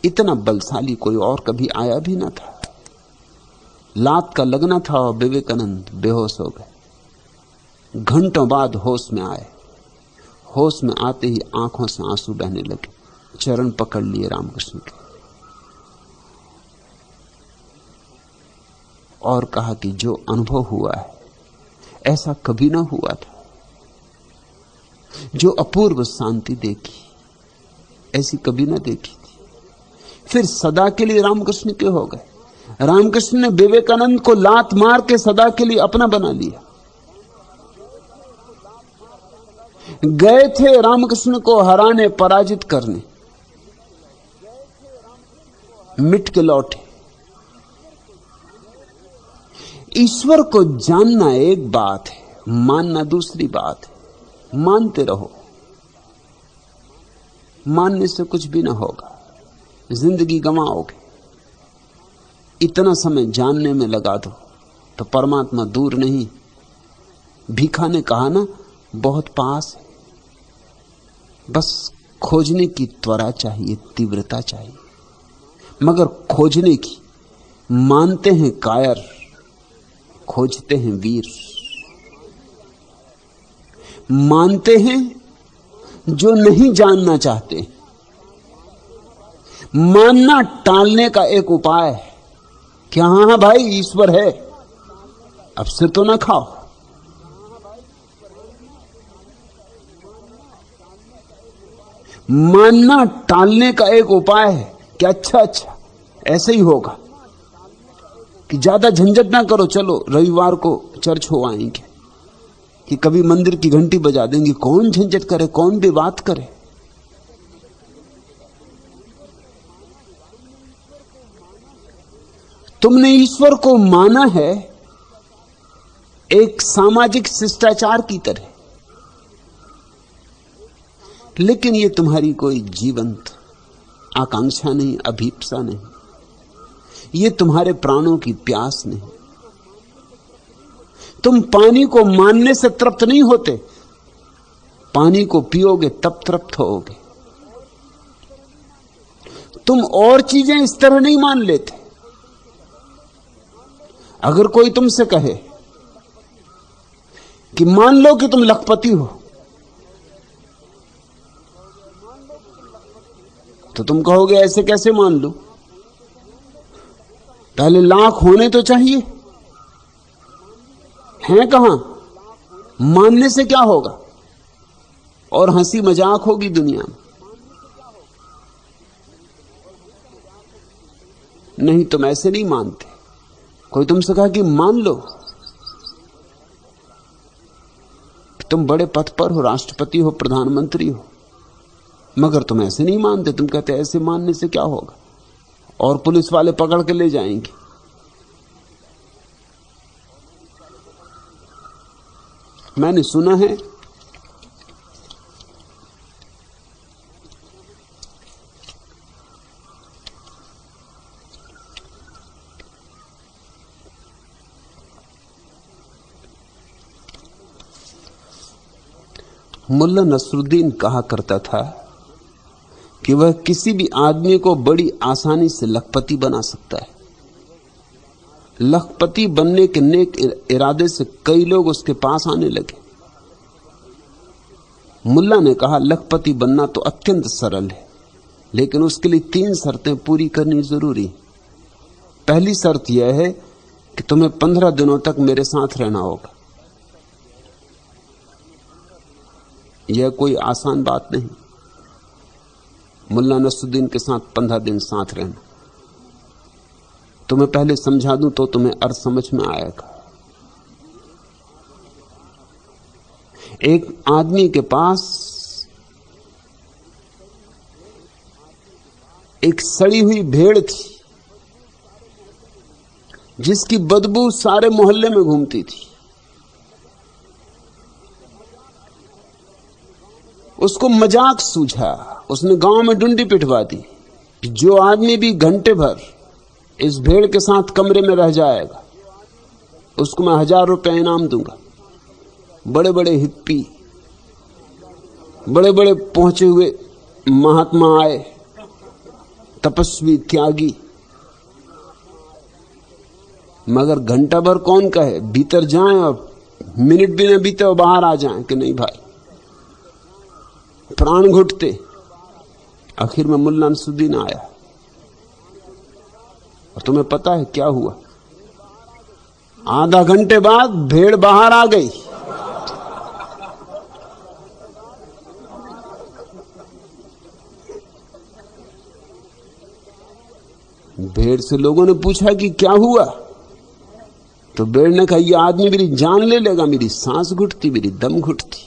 इतना बलशाली कोई और कभी आया भी ना था। लात का लगना था और विवेकानंद बेहोश हो गए। घंटों बाद होश में आए। होश में आते ही आंखों से आंसू बहने लगे। चरण पकड़ लिए रामकृष्ण के और कहा कि जो अनुभव हुआ है ऐसा कभी ना हुआ था। जो अपूर्व शांति देखी ऐसी कभी ना देखी थी। फिर सदा के लिए रामकृष्ण के हो गए। रामकृष्ण ने विवेकानंद को लात मार के सदा के लिए अपना बना लिया। गए थे रामकृष्ण को हराने, पराजित करने, मिट के लौटे। ईश्वर को जानना एक बात है, मानना दूसरी बात है। मानते रहो, मानने से कुछ भी ना होगा, जिंदगी गंवाओगे। इतना समय जानने में लगा दो तो परमात्मा दूर नहीं। भीखा ने कहा ना, बहुत पास है। बस खोजने की त्वरा चाहिए, तीव्रता चाहिए। मगर खोजने की, मानते हैं कायर, खोजते हैं वीर। मानते हैं जो नहीं जानना चाहते। मानना टालने का एक उपाय है कि हाँ भाई ईश्वर है, अब सिर तो ना खाओ। मानना टालने का एक उपाय है कि अच्छा ऐसे ही होगा, कि ज्यादा झंझट ना करो, चलो रविवार को चर्च हो आएंगे। कि कभी मंदिर की घंटी बजा देंगे, कौन झंझट करे, कौन विवाद करे। तुमने ईश्वर को माना है एक सामाजिक शिष्टाचार की तरह, लेकिन यह तुम्हारी कोई जीवंत आकांक्षा नहीं, अभीप्सा नहीं, यह तुम्हारे प्राणों की प्यास नहीं। तुम पानी को मानने से तृप्त नहीं होते, पानी को पियोगे तब तृप्त होगे। तुम और चीजें इस तरह नहीं मान लेते। अगर कोई तुमसे कहे कि मान लो कि तुम लखपति हो, तो तुम कहोगे ऐसे कैसे मान लो, पहले लाख होने तो चाहिए, हैं कहां, मानने से क्या होगा, और हंसी मजाक होगी दुनिया में। नहीं, तुम ऐसे नहीं मानते। कोई तुमसे कहा कि मान लो कि तुम बड़े पद पर हो, राष्ट्रपति हो, प्रधानमंत्री हो, मगर तुम ऐसे नहीं मानते। तुम कहते ऐसे मानने से क्या होगा, और पुलिस वाले पकड़ के ले जाएंगे। मैंने सुना है मुल्ला नसरुद्दीन कहा करता था कि वह किसी भी आदमी को बड़ी आसानी से लखपति बना सकता है। लखपति बनने के नेक इरादे से कई लोग उसके पास आने लगे। मुल्ला ने कहा, लखपति बनना तो अत्यंत सरल है, लेकिन उसके लिए 3 शर्तें पूरी करनी जरूरी। पहली शर्त यह है कि तुम्हें 15 दिनों तक मेरे साथ रहना होगा। यह कोई आसान बात नहीं, मुल्ला नसरुद्दीन के साथ 15 दिन साथ रहना। तुम्हें पहले समझा दूं तो तुम्हें अर्थ समझ में आएगा। एक आदमी के पास एक सड़ी हुई भेड़ थी, जिसकी बदबू सारे मोहल्ले में घूमती थी। उसको मजाक सूझा, उसने गांव में डुंडी पिटवा दी, जो आदमी भी घंटे भर इस भेड़ के साथ कमरे में रह जाएगा उसको मैं 1000 रुपए इनाम दूंगा। बड़े बड़े हिप्पी, बड़े बड़े पहुंचे हुए महात्मा आए, तपस्वी, त्यागी, मगर घंटा भर कौन कहे भीतर जाएं और मिनट भी न बीते और बाहर आ जाएं कि नहीं भाई, प्राण घुटते। आखिर में मुल्ला नसरुद्दीन आया, और तुम्हें पता है क्या हुआ? आधा घंटे बाद भेड़ बाहर आ गई। भेड़ से लोगों ने पूछा कि क्या हुआ, तो भेड़ ने कहा, यह आदमी मेरी जान ले लेगा, मेरी सांस घुटती, मेरी दम घुटती।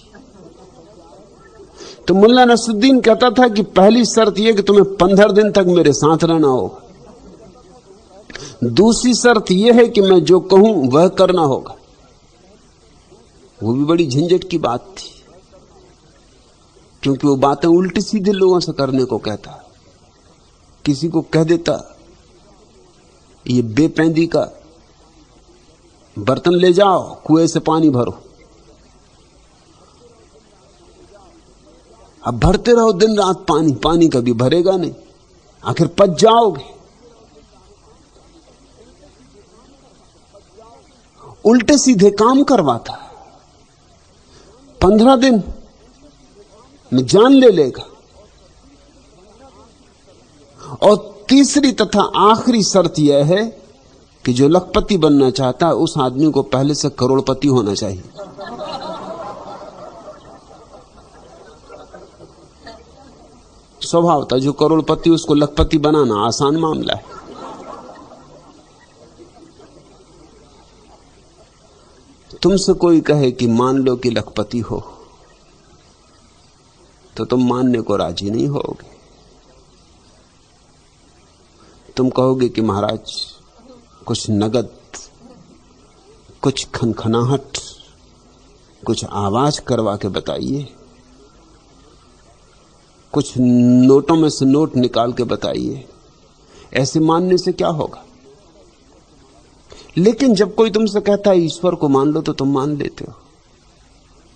तो मुल्ला नसरुद्दीन कहता था कि पहली शर्त यह कि तुम्हें 15 दिन तक मेरे साथ रहना होगा। दूसरी शर्त यह है कि मैं जो कहूं वह करना होगा। वो भी बड़ी झंझट की बात थी, क्योंकि वो बातें उल्टी सीधे लोगों से करने को कहता। किसी को कह देता, ये बेपैंदी का बर्तन ले जाओ, कुएं से पानी भरो। अब भरते रहो दिन रात पानी, पानी कभी भरेगा नहीं, आखिर पच जाओगे। उल्टे सीधे काम करवाता। 15 दिन में जान ले लेगा। और तीसरी तथा आखिरी शर्त यह है कि जो लखपति बनना चाहता है उस आदमी को पहले से करोड़पति होना चाहिए। स्वभाव था, जो करोड़पति उसको लखपति बनाना आसान मामला है। तुमसे कोई कहे कि मान लो कि लखपति हो, तो तुम मानने को राजी नहीं होगे। तुम कहोगे कि महाराज कुछ नगद, कुछ खनखनाहट, कुछ आवाज करवा के बताइए, कुछ नोटों में से नोट निकाल के बताइए। ऐसे मानने से क्या होगा? लेकिन जब कोई तुमसे कहता है ईश्वर को मान लो, तो तुम मान लेते हो।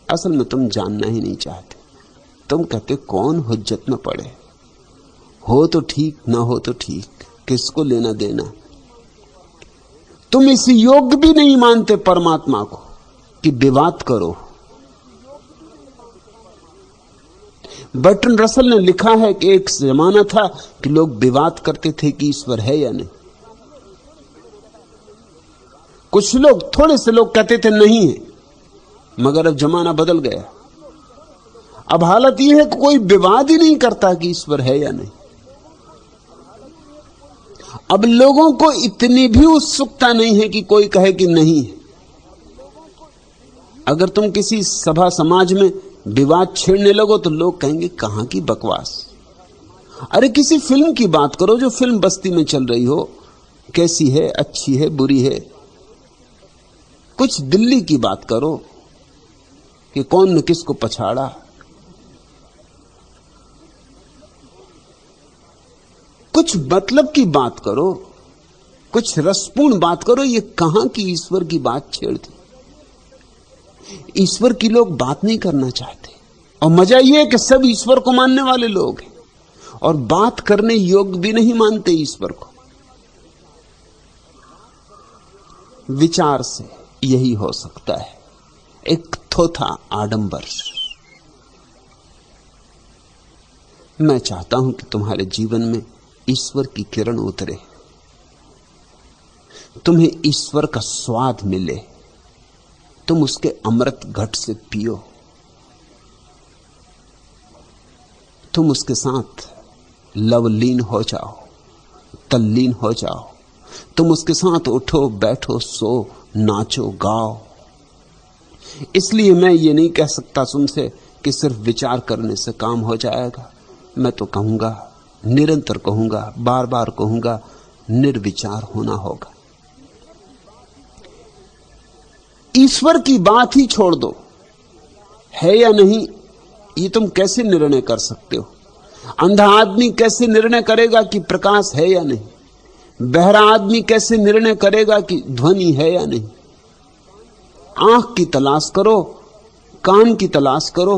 असल में तुम जानना ही नहीं चाहते। तुम कहते कौन हुज्जत में पड़े, हो तो ठीक, ना हो तो ठीक, किसको लेना देना। तुम इस योग्य भी नहीं मानते परमात्मा को कि विवाद करो। बर्ट्रैंड रसल ने लिखा है कि एक जमाना था कि लोग विवाद करते थे कि ईश्वर है या नहीं। कुछ लोग, थोड़े से लोग कहते थे नहीं है, मगर अब जमाना बदल गया। अब हालत यह है कि कोई विवाद ही नहीं करता कि ईश्वर है या नहीं। अब लोगों को इतनी भी उत्सुकता नहीं है कि कोई कहे कि नहीं है। अगर तुम किसी सभा समाज में विवाद छेड़ने लगो तो लोग कहेंगे कहां की बकवास। अरे किसी फिल्म की बात करो जो फिल्म बस्ती में चल रही हो, कैसी है, अच्छी है, बुरी है। कुछ दिल्ली की बात करो कि कौन ने किसको पछाड़ा। कुछ मतलब की बात करो, कुछ रसपूर्ण बात करो। ये कहां की ईश्वर की बात छेड़ दी। ईश्वर की लोग बात नहीं करना चाहते, और मजा यह है कि सब ईश्वर को मानने वाले लोग हैं और बात करने योग्य भी नहीं मानते ईश्वर को। विचार से यही हो सकता है, एक थोथा आडंबर। मैं चाहता हूं कि तुम्हारे जीवन में ईश्वर की किरण उतरे, तुम्हें ईश्वर का स्वाद मिले, तुम उसके अमृत घट से पियो, तुम उसके साथ लवलीन हो जाओ, तल्लीन हो जाओ। तुम उसके साथ उठो, बैठो, सो, नाचो, गाओ। इसलिए मैं ये नहीं कह सकता तुमसे कि सिर्फ विचार करने से काम हो जाएगा। मैं तो कहूंगा, निरंतर कहूंगा, बार बार कहूंगा, निर्विचार होना होगा। ईश्वर की बात ही छोड़ दो, है या नहीं ये तुम कैसे निर्णय कर सकते हो? अंधा आदमी कैसे निर्णय करेगा कि प्रकाश है या नहीं? बहरा आदमी कैसे निर्णय करेगा कि ध्वनि है या नहीं? आंख की तलाश करो, कान की तलाश करो।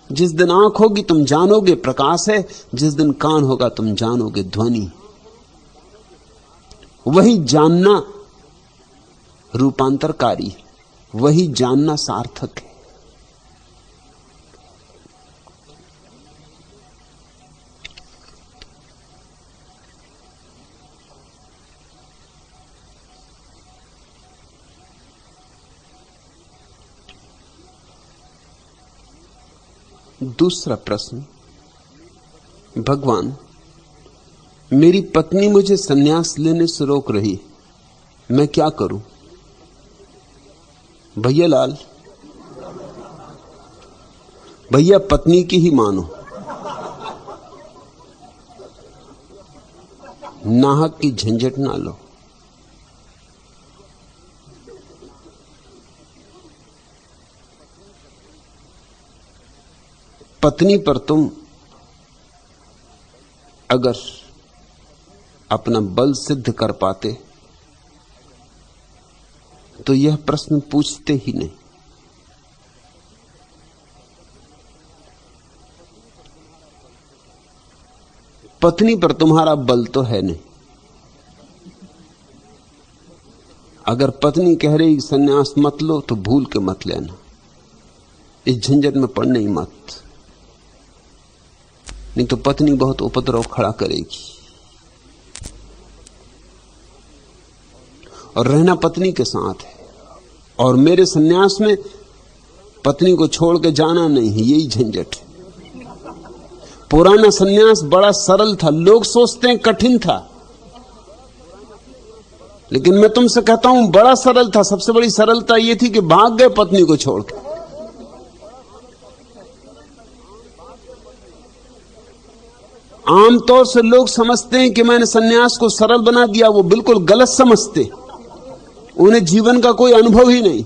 जिस दिन आंख होगी तुम जानोगे प्रकाश है, जिस दिन कान होगा तुम जानोगे ध्वनि। वही जानना रूपांतरकारी है, वही जानना सार्थक है। दूसरा प्रश्न, भगवान, मेरी पत्नी मुझे संन्यास लेने से रोक रही, मैं क्या करूं? भैया लाल, भैया पत्नी की ही मानो, नाहक की झंझट ना लो। पत्नी पर तुम अगर अपना बल सिद्ध कर पाते तो यह प्रश्न पूछते ही नहीं। पत्नी पर तुम्हारा बल तो है नहीं। अगर पत्नी कह रही सन्यास मत लो तो भूल के मत लेना, इस झंझट में पड़ने ही मत, नहीं तो पत्नी बहुत उपद्रव खड़ा करेगी। और रहना पत्नी के साथ है, और मेरे सन्यास में पत्नी को छोड़ के जाना नहीं है, यही झंझट है। पुराना सन्यास बड़ा सरल था, लोग सोचते हैं कठिन था, लेकिन मैं तुमसे कहता हूं बड़ा सरल था। सबसे बड़ी सरलता यह थी कि भाग गए पत्नी को छोड़ के। आमतौर से लोग समझते हैं कि मैंने सन्यास को सरल बना दिया। वो बिल्कुल गलत समझते। उन्हें जीवन का कोई अनुभव ही नहीं।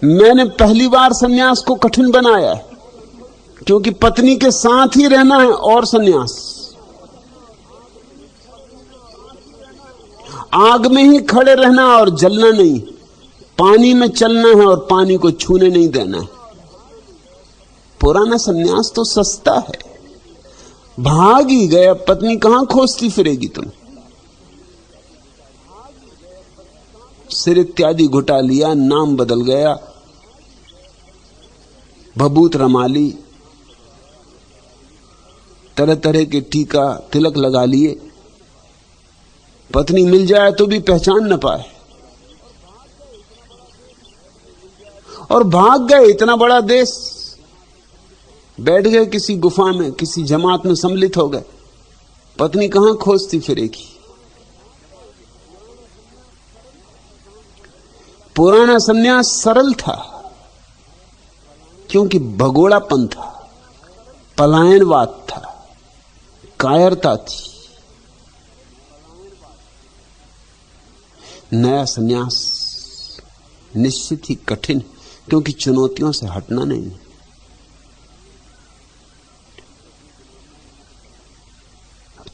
मैंने पहली बार सन्यास को कठिन बनाया है, क्योंकि पत्नी के साथ ही रहना है और सन्यास। आग में ही खड़े रहना और जलना नहीं, पानी में चलना है और पानी को छूने नहीं देना है। पुराना सन्यास तो सस्ता है। भाग ही गया, पत्नी कहां खोजती फिरेगी तुम। सिर इत्यादि घुटा लिया, नाम बदल गया, भभूत रमाली, तरह तरह के टीका तिलक लगा लिए। पत्नी मिल जाए तो भी पहचान न पाए। और भाग गए, इतना बड़ा देश। बैठ गए किसी गुफा में, किसी जमात में सम्मिलित हो गए। पत्नी कहां खोजती फिरेगी। पुराना सन्यास सरल था, क्योंकि भगोड़ापन था, पलायनवाद था, कायरता थी। नया सन्यास निश्चित ही कठिन, क्योंकि चुनौतियों से हटना नहीं।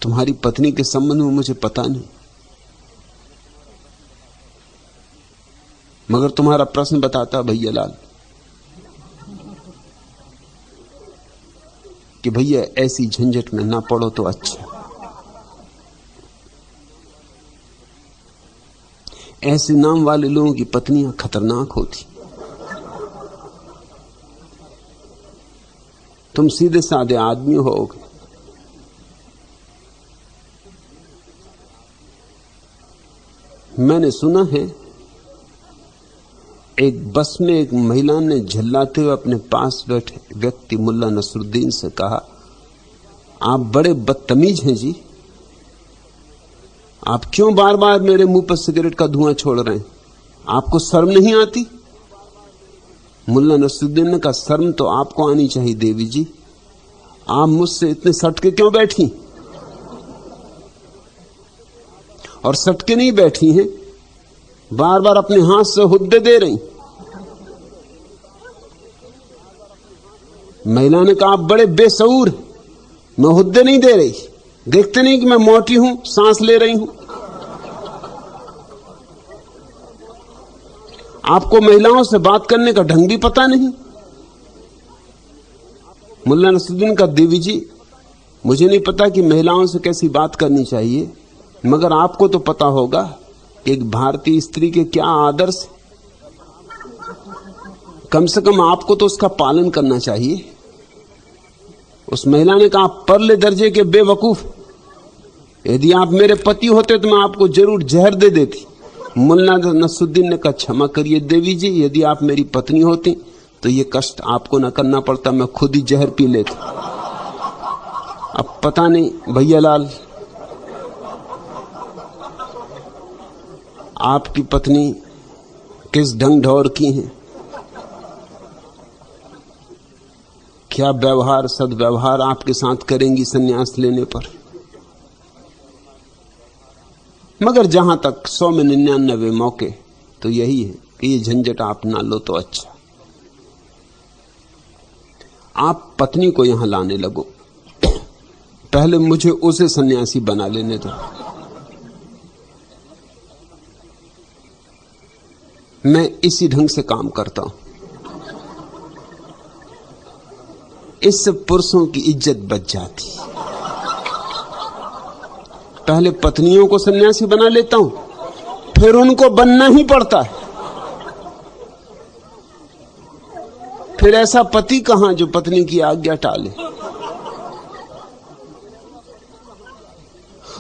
तुम्हारी पत्नी के संबंध में मुझे पता नहीं, मगर तुम्हारा प्रश्न बताता भैया लाल कि भैया ऐसी झंझट में ना पड़ो तो अच्छा। ऐसे नाम वाले लोगों की पत्नियां खतरनाक होती। तुम सीधे साधे आदमी होगे, मैंने सुना है एक बस में एक महिला ने झल्लाते हुए अपने पास बैठे व्यक्ति मुल्ला नसरुद्दीन से कहा, आप बड़े बदतमीज हैं जी, आप क्यों बार बार मेरे मुंह पर सिगरेट का धुआं छोड़ रहे हैं, आपको शर्म नहीं आती। मुल्ला नसरुद्दीन ने कहा, शर्म तो आपको आनी चाहिए देवी जी, आप मुझसे इतने सटके क्यों बैठी। और सटके नहीं बैठी हैं, बार बार अपने हाथ से हुद्दे दे रही। महिला ने कहा, आप बड़े बेसऊर, मैं हुद्दे नहीं दे रही, देखते नहीं कि मैं मोटी हूं, सांस ले रही हूं। आपको महिलाओं से बात करने का ढंग भी पता नहीं। मुल्ला नसरुद्दीन का, देवी जी मुझे नहीं पता कि महिलाओं से कैसी बात करनी चाहिए, मगर आपको तो पता होगा कि एक भारतीय स्त्री के क्या आदर्श, कम से कम आपको तो उसका पालन करना चाहिए। उस महिला ने कहा, परले दर्जे के बेवकूफ, यदि आप मेरे पति होते तो मैं आपको जरूर जहर दे देती। मुल्ला नसरुद्दीन ने कहा, क्षमा करिए देवी जी, यदि आप मेरी पत्नी होती तो ये कष्ट आपको न करना पड़ता, मैं खुद ही जहर पी लेता। अब पता नहीं भैया लाल, आपकी पत्नी किस ढंग ढौर की हैं, क्या व्यवहार सद्व्यवहार आपके साथ करेंगी सन्यास लेने पर। मगर जहां तक 100 में 99 मौके तो यही है कि ये झंझट आप ना लो तो अच्छा। आप पत्नी को यहां लाने लगो, पहले मुझे उसे सन्यासी बना लेने दो। मैं इसी ढंग से काम करता हूं, इससे पुरुषों की इज्जत बच जाती। पहले पत्नियों को सन्यासी बना लेता हूं, फिर उनको बनना ही पड़ता है। फिर ऐसा पति कहां जो पत्नी की आज्ञा टाले।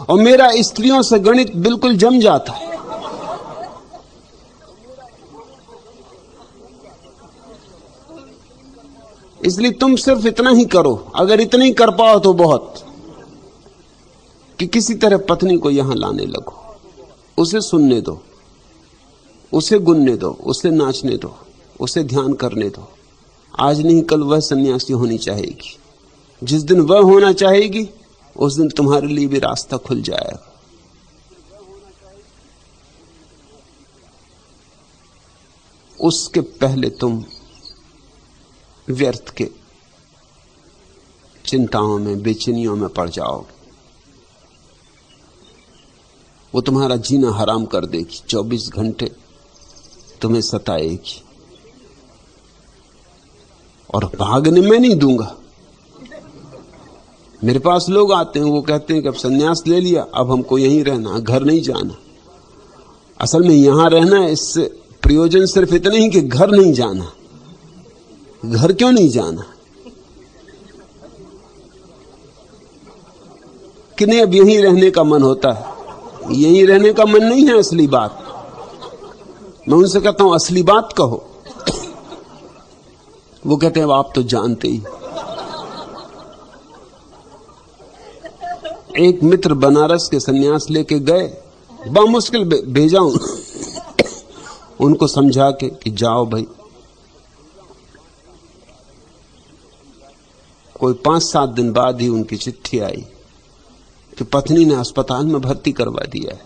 और मेरा स्त्रियों से गणित बिल्कुल जम जाता है। इसलिए तुम सिर्फ इतना ही करो, अगर इतना ही कर पाओ तो बहुत, कि किसी तरह पत्नी को यहां लाने लगो। उसे सुनने दो, उसे गुनने दो, उसे नाचने दो, उसे ध्यान करने दो। आज नहीं कल वह सन्यासी होनी चाहेगी। जिस दिन वह होना चाहेगी उस दिन तुम्हारे लिए भी रास्ता खुल जाएगा। उसके पहले तुम व्यर्थ के चिंताओं में, बेचैनियों में पड़ जाओगे। वो तुम्हारा जीना हराम कर देगी, 24 घंटे तुम्हें सताएगी। और भागने मैं नहीं दूंगा। मेरे पास लोग आते हैं, वो कहते हैं कि अब सन्यास ले लिया, अब हमको यहीं रहना, घर नहीं जाना। असल में यहां रहना है, इससे प्रयोजन सिर्फ इतना ही कि घर नहीं जाना। घर क्यों नहीं जाना? कि नहीं, अब यहीं रहने का मन होता है। यहीं रहने का मन नहीं है असली बात। मैं उनसे कहता हूं असली बात कहो। वो कहते हैं आप तो जानते ही। एक मित्र बनारस के सन्यास लेके गए, बड़ा मुश्किल भेजा उनको समझा के कि जाओ भाई। कोई 5-7 दिन बाद ही उनकी चिट्ठी आई कि पत्नी ने अस्पताल में भर्ती करवा दिया है,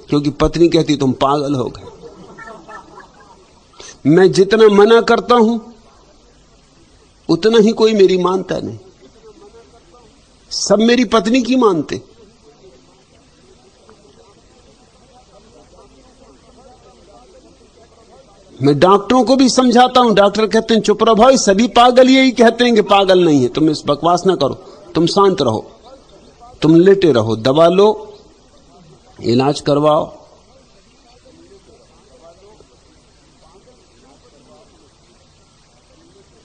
क्योंकि पत्नी कहती तुम पागल हो गए। मैं जितना मना करता हूं उतना ही कोई मेरी मानता नहीं। सब मेरी पत्नी की मानते। मैं डॉक्टरों को भी समझाता हूं, डॉक्टर कहते हैं चुप रहो भाई, सभी पागल यही कहते हैं कि पागल नहीं है, तुम इस बकवास ना करो, तुम शांत रहो, तुम लेटे रहो, दवा लो, इलाज करवाओ।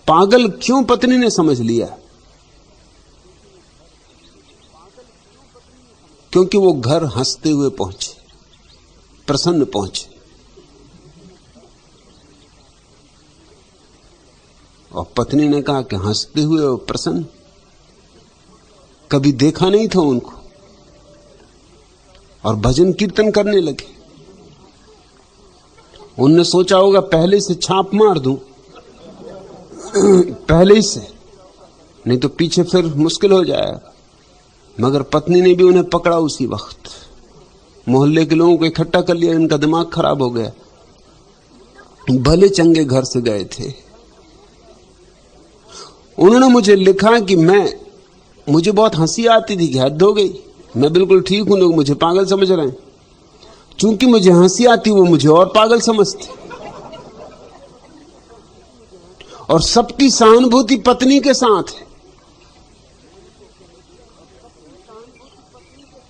पागल क्यों पत्नी ने समझ लिया? क्योंकि वो घर हंसते हुए पहुंचे, प्रसन्न पहुंचे। और पत्नी ने कहा कि हंसते हुए और प्रसन्न, कभी देखा नहीं था उनको। और भजन कीर्तन करने लगे। उनने सोचा होगा पहले से छाप मार दूं, पहले ही से, नहीं तो पीछे फिर मुश्किल हो जाएगा। मगर पत्नी ने भी उन्हें पकड़ा उसी वक्त। मोहल्ले के लोगों को इकट्ठा कर लिया, इनका दिमाग खराब हो गया। भले चंगे घर से गए थे। उन्होंने मुझे लिखा कि मुझे बहुत हंसी आती थी कि हद हो गई, मैं बिल्कुल ठीक हूं, लोग मुझे पागल समझ रहे हैं। चूंकि मुझे हंसी आती, वो मुझे और पागल समझते। और सबकी सहानुभूति पत्नी के साथ है।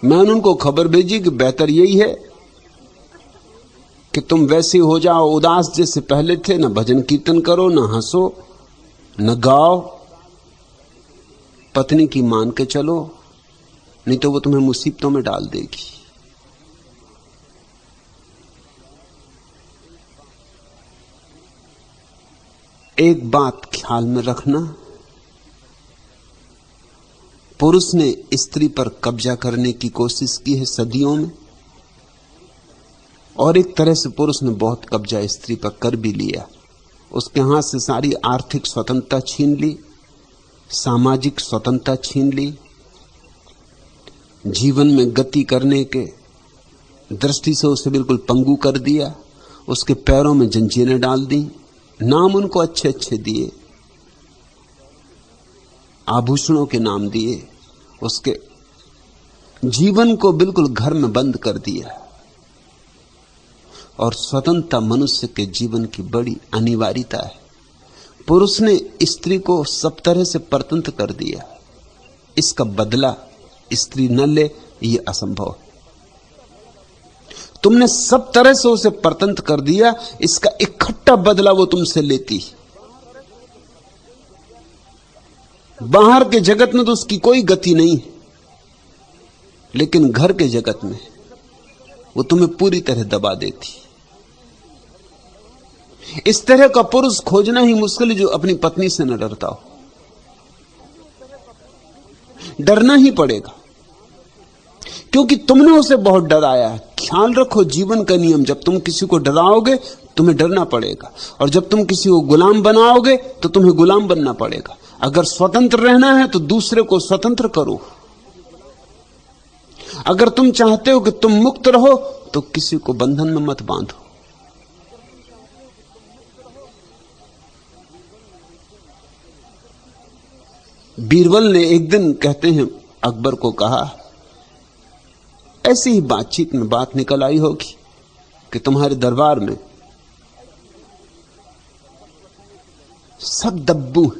मैंने उनको खबर भेजी कि बेहतर यही है कि तुम वैसे हो जाओ उदास जैसे पहले थे, न भजन कीर्तन करो, न हंसो, न गाओ, पत्नी की मान के चलो, नहीं तो वो तुम्हें मुसीबतों में डाल देगी। एक बात ख्याल में रखना, पुरुष ने स्त्री पर कब्जा करने की कोशिश की है सदियों में, और एक तरह से पुरुष ने बहुत कब्जा स्त्री पर कर भी लिया। उसके हाथ से सारी आर्थिक स्वतंत्रता छीन ली, सामाजिक स्वतंत्रता छीन ली, जीवन में गति करने के दृष्टि से उसे बिल्कुल पंगु कर दिया। उसके पैरों में जंजीरें डाल दी, नाम उनको अच्छे अच्छे दिए, आभूषणों के नाम दिए, उसके जीवन को बिल्कुल घर में बंद कर दिया। और स्वतंत्रता मनुष्य के जीवन की बड़ी अनिवार्यता है। पुरुष ने स्त्री को सब तरह से परतंत्र कर दिया, इसका बदला स्त्री न ले, ये असंभव है। तुमने सब तरह से उसे परतंत्र कर दिया, इसका इकट्ठा बदला वो तुमसे लेती। बाहर के जगत में तो उसकी कोई गति नहीं है, लेकिन घर के जगत में वो तुम्हें पूरी तरह दबा देती। इस तरह का पुरुष खोजना ही मुश्किल है जो अपनी पत्नी से न डरता हो। डरना ही पड़ेगा, क्योंकि तुमने उसे बहुत डराया। ख्याल रखो, जीवन का नियम, जब तुम किसी को डराओगे तुम्हें डरना पड़ेगा, और जब तुम किसी को गुलाम बनाओगे तो तुम्हें गुलाम बनना पड़ेगा। अगर स्वतंत्र रहना है तो दूसरे को स्वतंत्र करो। अगर तुम चाहते हो कि तुम मुक्त रहो तो किसी को बंधन में मत बांधो। बीरबल ने एक दिन, कहते हैं, अकबर को कहा, ऐसी ही बातचीत में बात निकल आई होगी कि तुम्हारे दरबार में सब दब्बू,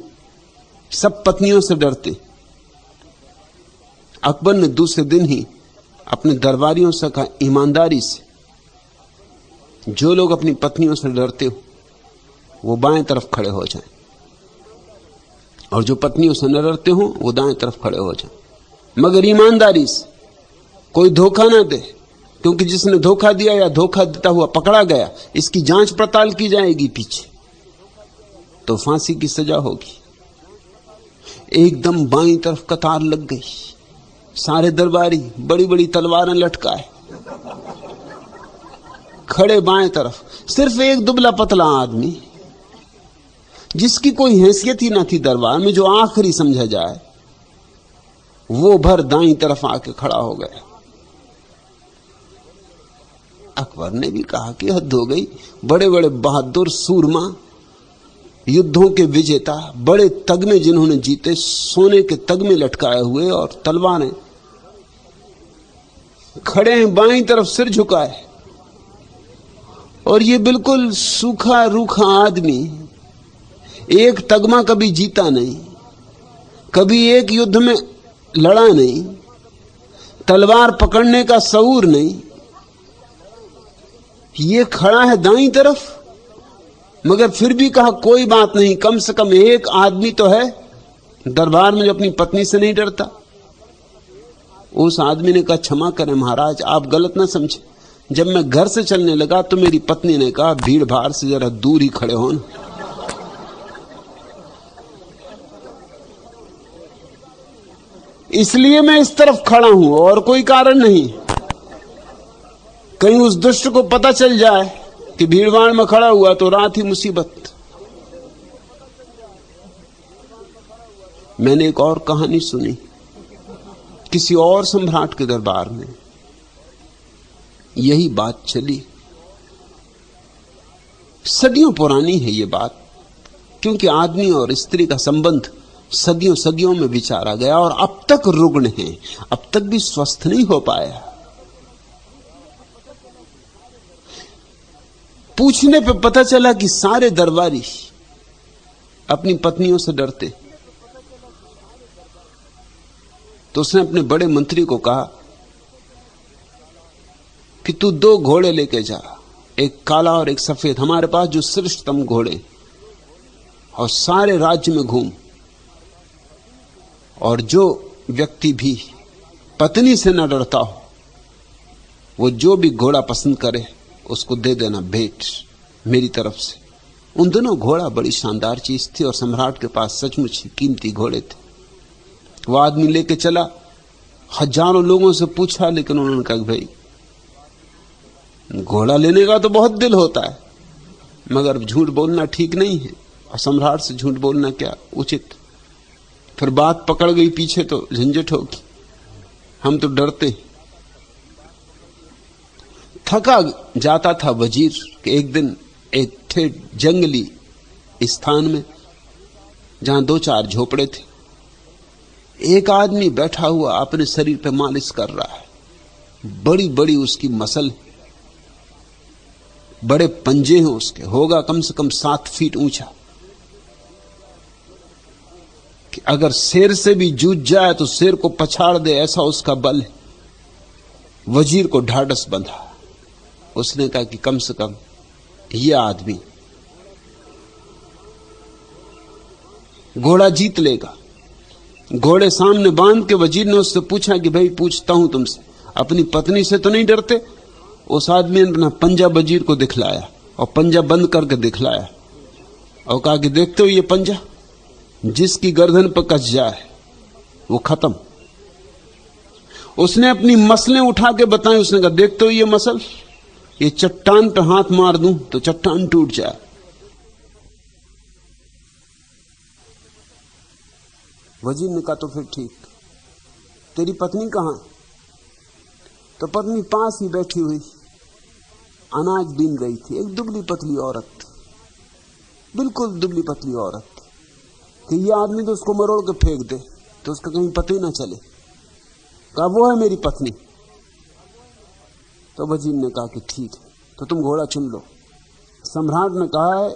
सब पत्नियों से डरते। अकबर ने दूसरे दिन ही अपने दरबारियों से कहा, ईमानदारी से, जो लोग अपनी पत्नियों से डरते हो वो बाएं तरफ खड़े हो जाएं, और जो पत्नियों से न डरते हो वो दाएं तरफ खड़े हो जाएं, मगर ईमानदारी से, कोई धोखा ना दे, क्योंकि जिसने धोखा दिया या धोखा देता हुआ पकड़ा गया, इसकी जांच पड़ताल की जाएगी पीछे, तो फांसी की सजा होगी। एकदम बाईं तरफ कतार लग गई, सारे दरबारी बड़ी बड़ी तलवारें लटकाए खड़े बाएं तरफ। सिर्फ एक दुबला पतला आदमी, जिसकी कोई हैसियत ही ना थी दरबार में, जो आखिरी समझा जाए, वो भर दाईं तरफ आके खड़ा हो गया। अकबर ने भी कहा कि हद हो गई, बड़े बड़े बहादुर सूरमा, युद्धों के विजेता, बड़े तगमे जिन्होंने जीते, सोने के तगमे लटकाए हुए और तलवारें, खड़े हैं बाईं तरफ सिर झुकाए, और ये बिल्कुल सूखा रूखा आदमी, एक तगमा कभी जीता नहीं, कभी एक युद्ध में लड़ा नहीं, तलवार पकड़ने का शऊर नहीं, ये खड़ा है दाईं तरफ। मगर फिर भी कहा, कोई बात नहीं, कम से कम एक आदमी तो है दरबार में जो अपनी पत्नी से नहीं डरता। उस आदमी ने कहा, क्षमा करें महाराज, आप गलत ना समझे, जब मैं घर से चलने लगा तो मेरी पत्नी ने कहा, भीड़ भाड़ से जरा दूर ही खड़े हो ना। इसलिए मैं इस तरफ खड़ा हूं, और कोई कारण नहीं। कहीं उस दुष्ट को पता चल जाए कि भीड़भाड़ में खड़ा हुआ तो रात ही मुसीबत। मैंने एक और कहानी सुनी, किसी और सम्राट के दरबार में यही बात चली। सदियों पुरानी है ये बात, क्योंकि आदमी और स्त्री का संबंध सदियों सदियों में विचारा गया और अब तक रुग्ण है, अब तक भी स्वस्थ नहीं हो पाया। पूछने पे पता चला कि सारे दरबारी अपनी पत्नियों से डरते। तो उसने अपने बड़े मंत्री को कहा कि तू 2 घोड़े लेके जा, एक काला और एक सफेद, हमारे पास जो श्रेष्ठतम घोड़े, और सारे राज्य में घूम, और जो व्यक्ति भी पत्नी से न डरता हो, वो जो भी घोड़ा पसंद करे उसको दे देना भेंट मेरी तरफ से। उन दोनों घोड़ा बड़ी शानदार चीज थी, और सम्राट के पास सचमुच ही कीमती घोड़े थे। वो आदमी लेके चला, हजारों लोगों से पूछा, लेकिन उन्होंने कहा, भाई घोड़ा लेने का तो बहुत दिल होता है, मगर झूठ बोलना ठीक नहीं है, और सम्राट से झूठ बोलना क्या उचित। फिर बात पकड़ गई पीछे तो झंझट होगी, हम तो डरते। थका जाता था वजीर कि एक दिन एक ठेठ जंगली स्थान में, जहां 2-4 झोपड़े थे, एक आदमी बैठा हुआ अपने शरीर पे मालिश कर रहा है। बड़ी बड़ी उसकी मसल, बड़े पंजे हैं उसके, होगा कम से कम 7 फीट ऊंचा, कि अगर शेर से भी जूझ जाए तो शेर को पछाड़ दे, ऐसा उसका बल है। वजीर को ढाढ़स बंधा। उसने कहा कि कम से कम यह आदमी घोड़ा जीत लेगा। घोड़े सामने बांध के वजीर ने उससे पूछा कि भाई पूछता हूं तुमसे, अपनी पत्नी से तो नहीं डरते? उस आदमी ने अपना पंजा वजीर को दिखलाया और पंजा बंद करके दिखलाया और कहा कि देखते हो ये पंजा, जिसकी गर्दन पर कस जाए वो खत्म। उसने अपनी मसलें उठा के बताई। उसने कहा देख तो ये मसल, ये चट्टान पे हाथ मार दूं तो चट्टान टूट जाए। वजीर ने कहा तो फिर ठीक, तेरी पत्नी कहां? तो पत्नी पास ही बैठी हुई अनाज बीन गई थी। एक दुबली पतली औरत, बिल्कुल दुबली पतली औरत, कि ये आदमी तो उसको मरोड़ के फेंक दे तो उसका कहीं पता ही ना चले। कहा वो है मेरी पत्नी। तो वजीर ने कहा कि ठीक है, तो तुम घोड़ा चुन लो। सम्राट ने कहा है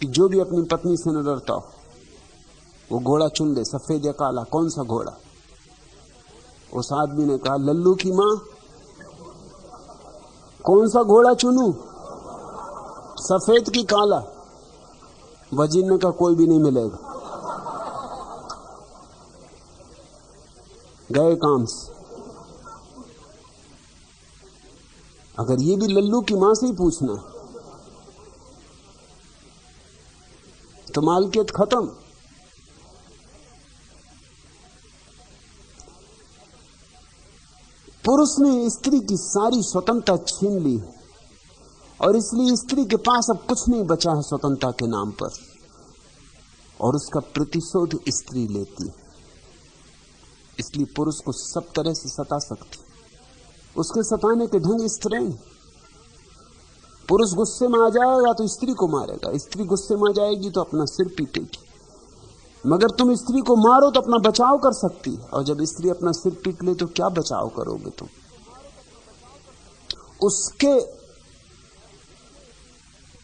कि जो भी अपनी पत्नी से न डरता हो वो घोड़ा चुन ले, सफेद या काला, कौन सा घोड़ा? उस आदमी ने कहा लल्लू की मां, कौन सा घोड़ा चुनूं, सफेद की काला? वजीर ने कहा कोई भी नहीं मिलेगा। गए काम से। अगर ये भी लल्लू की मां से ही पूछना तो मालकियत खत्म। पुरुष ने स्त्री की सारी स्वतंत्रता छीन ली और इसलिए स्त्री के पास अब कुछ नहीं बचा है स्वतंत्रता के नाम पर, और उसका प्रतिशोध स्त्री लेती है। इसलिए पुरुष को सब तरह से सता सकती, उसके सताने के ढंग स्त्री। पुरुष गुस्से में आ जाएगा तो स्त्री को मारेगा, स्त्री गुस्से में आ जाएगी तो अपना सिर पीटेगी। मगर तुम स्त्री को मारो तो अपना बचाव कर सकती है, और जब स्त्री अपना सिर पीट ले तो क्या बचाव करोगे तुम? उसके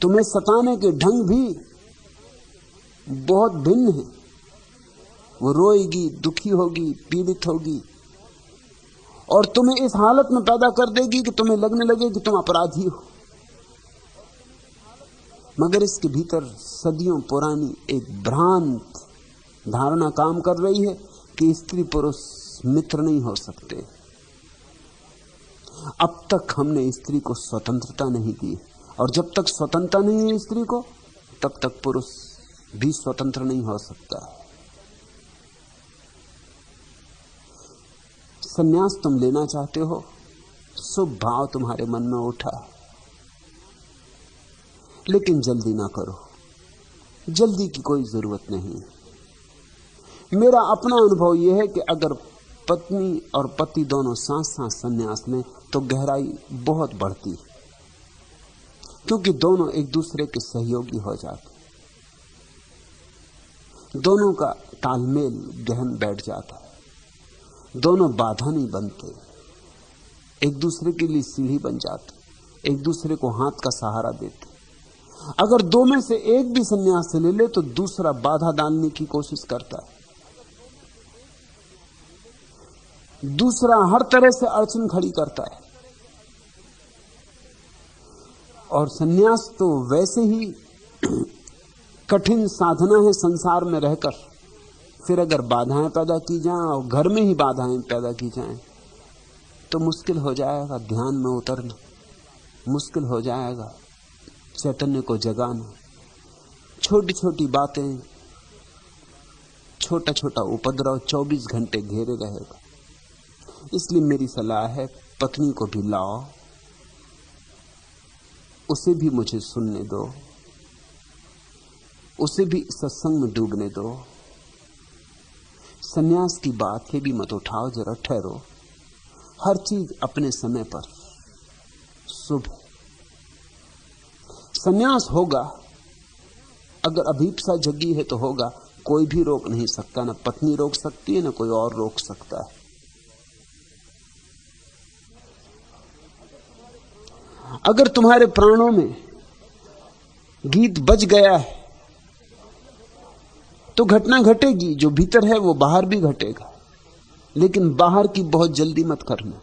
तुम्हें सताने के ढंग भी बहुत भिन्न है। वो रोएगी, दुखी होगी, पीड़ित होगी, और तुम्हें इस हालत में पैदा कर देगी कि तुम्हें लगने लगे कि तुम अपराधी हो। मगर इसके भीतर सदियों पुरानी एक भ्रांत धारणा काम कर रही है कि स्त्री पुरुष मित्र नहीं हो सकते। अब तक हमने स्त्री को स्वतंत्रता नहीं दी, और जब तक स्वतंत्रता नहीं है स्त्री को, तब तक पुरुष भी स्वतंत्र नहीं हो सकता। संन्यास तुम लेना चाहते हो, शुभ भाव तुम्हारे मन में उठा, लेकिन जल्दी ना करो, जल्दी की कोई जरूरत नहीं। मेरा अपना अनुभव यह है कि अगर पत्नी और पति दोनों साथ साथ संन्यास लें तो गहराई बहुत बढ़ती है, क्योंकि दोनों एक दूसरे के सहयोगी हो जाते, दोनों का तालमेल गहन बैठ जाता है, दोनों बाधा नहीं बनते, एक दूसरे के लिए सीढ़ी बन जाते, एक दूसरे को हाथ का सहारा देते। अगर दो में से एक भी संन्यास ले ले तो दूसरा बाधा डालने की कोशिश करता है, दूसरा हर तरह से अड़चन खड़ी करता है। और संन्यास तो वैसे ही कठिन साधना है संसार में रहकर, फिर अगर बाधाएं पैदा की जाएं और घर में ही बाधाएं पैदा की जाएं तो मुश्किल हो जाएगा ध्यान में उतरना, मुश्किल हो जाएगा चैतन्य को जगाना। छोटी छोटी बातें, छोटा छोटा उपद्रव 24 घंटे घेरे रहेगा। इसलिए मेरी सलाह है, पत्नी को भी लाओ, उसे भी मुझे सुनने दो, उसे भी सत्संग में डूबने दो। सन्यास की बात है भी मत उठाओ, जरा ठहरो। हर चीज अपने समय पर शुभ है। सन्यास होगा, अगर अभीप्सा जगी है तो होगा, कोई भी रोक नहीं सकता, ना पत्नी रोक सकती है ना कोई और रोक सकता है। अगर तुम्हारे प्राणों में गीत बज गया है तो घटना घटेगी, जो भीतर है वो बाहर भी घटेगा, लेकिन बाहर की बहुत जल्दी मत करना।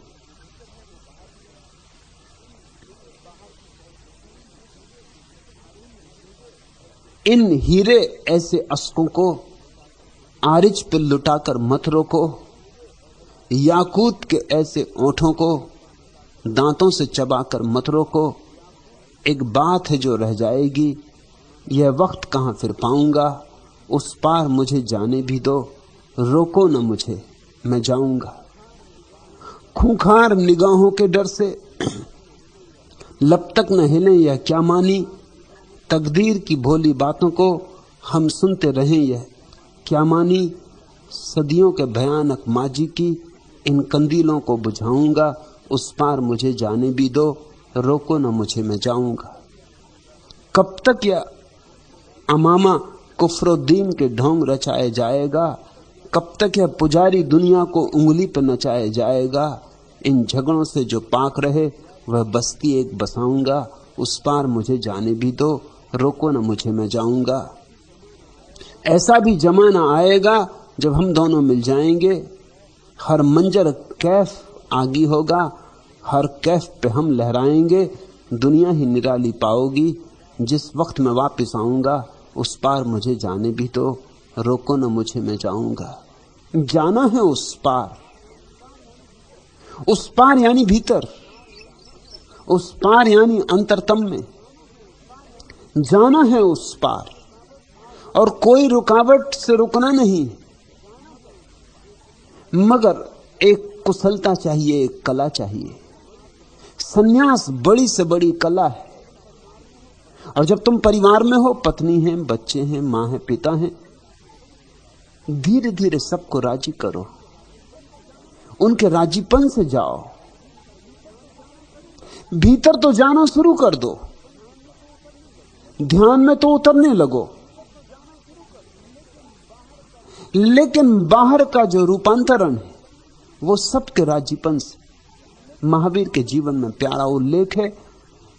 इन हीरे ऐसे अश्कों को आरिज पर लुटाकर मत रोको, याकूत के ऐसे ओंठों को दांतों से चबाकर मत रोको। एक बात है जो रह जाएगी, यह वक्त कहां फिर पाऊंगा, उस पार मुझे जाने भी दो, रोको न मुझे मैं जाऊंगा। खूंखार निगाहों के डर से लब तक न हिले यह क्या मानी, तकदीर की भोली बातों को हम सुनते रहें यह क्या मानी। सदियों के भयानक माजी की इन कंदीलों को बुझाऊंगा, उस पार मुझे जाने भी दो, रोको न मुझे मैं जाऊंगा। कब तक यह अमामा कुफ्रुद्दीन के ढोंग रचाए जाएगा, कब तक यह पुजारी दुनिया को उंगली पर नचाए जाएगा। इन झगड़ों से जो पाक रहे वह बस्ती एक बसाऊंगा, उस पार मुझे जाने भी दो, रोको न मुझे मैं जाऊंगा। ऐसा भी जमाना आएगा जब हम दोनों मिल जाएंगे, हर मंजर कैफ आगी होगा, हर कैफ पे हम लहराएंगे, दुनिया ही निराली पाओगी। जिस वक्त मैं वापस आऊंगा उस पार मुझे जाने भी दो, रोको न मुझे मैं जाऊंगा। जाना है उस पार यानी भीतर, उस पार यानी अंतरतम में जाना है उस पार, और कोई रुकावट से रुकना नहीं, मगर एक कुशलता चाहिए, एक कला चाहिए। सन्यास बड़ी से बड़ी कला है। और जब तुम परिवार में हो, पत्नी है, बच्चे हैं, मां है, पिता है, धीरे धीरे सबको राजी करो, उनके राजीपन से जाओ, भीतर तो जाना शुरू कर दो, ध्यान में तो उतरने लगो, लेकिन बाहर का जो रूपांतरण है वो सबके राजीपन से। महावीर के जीवन में प्यारा उल्लेख है।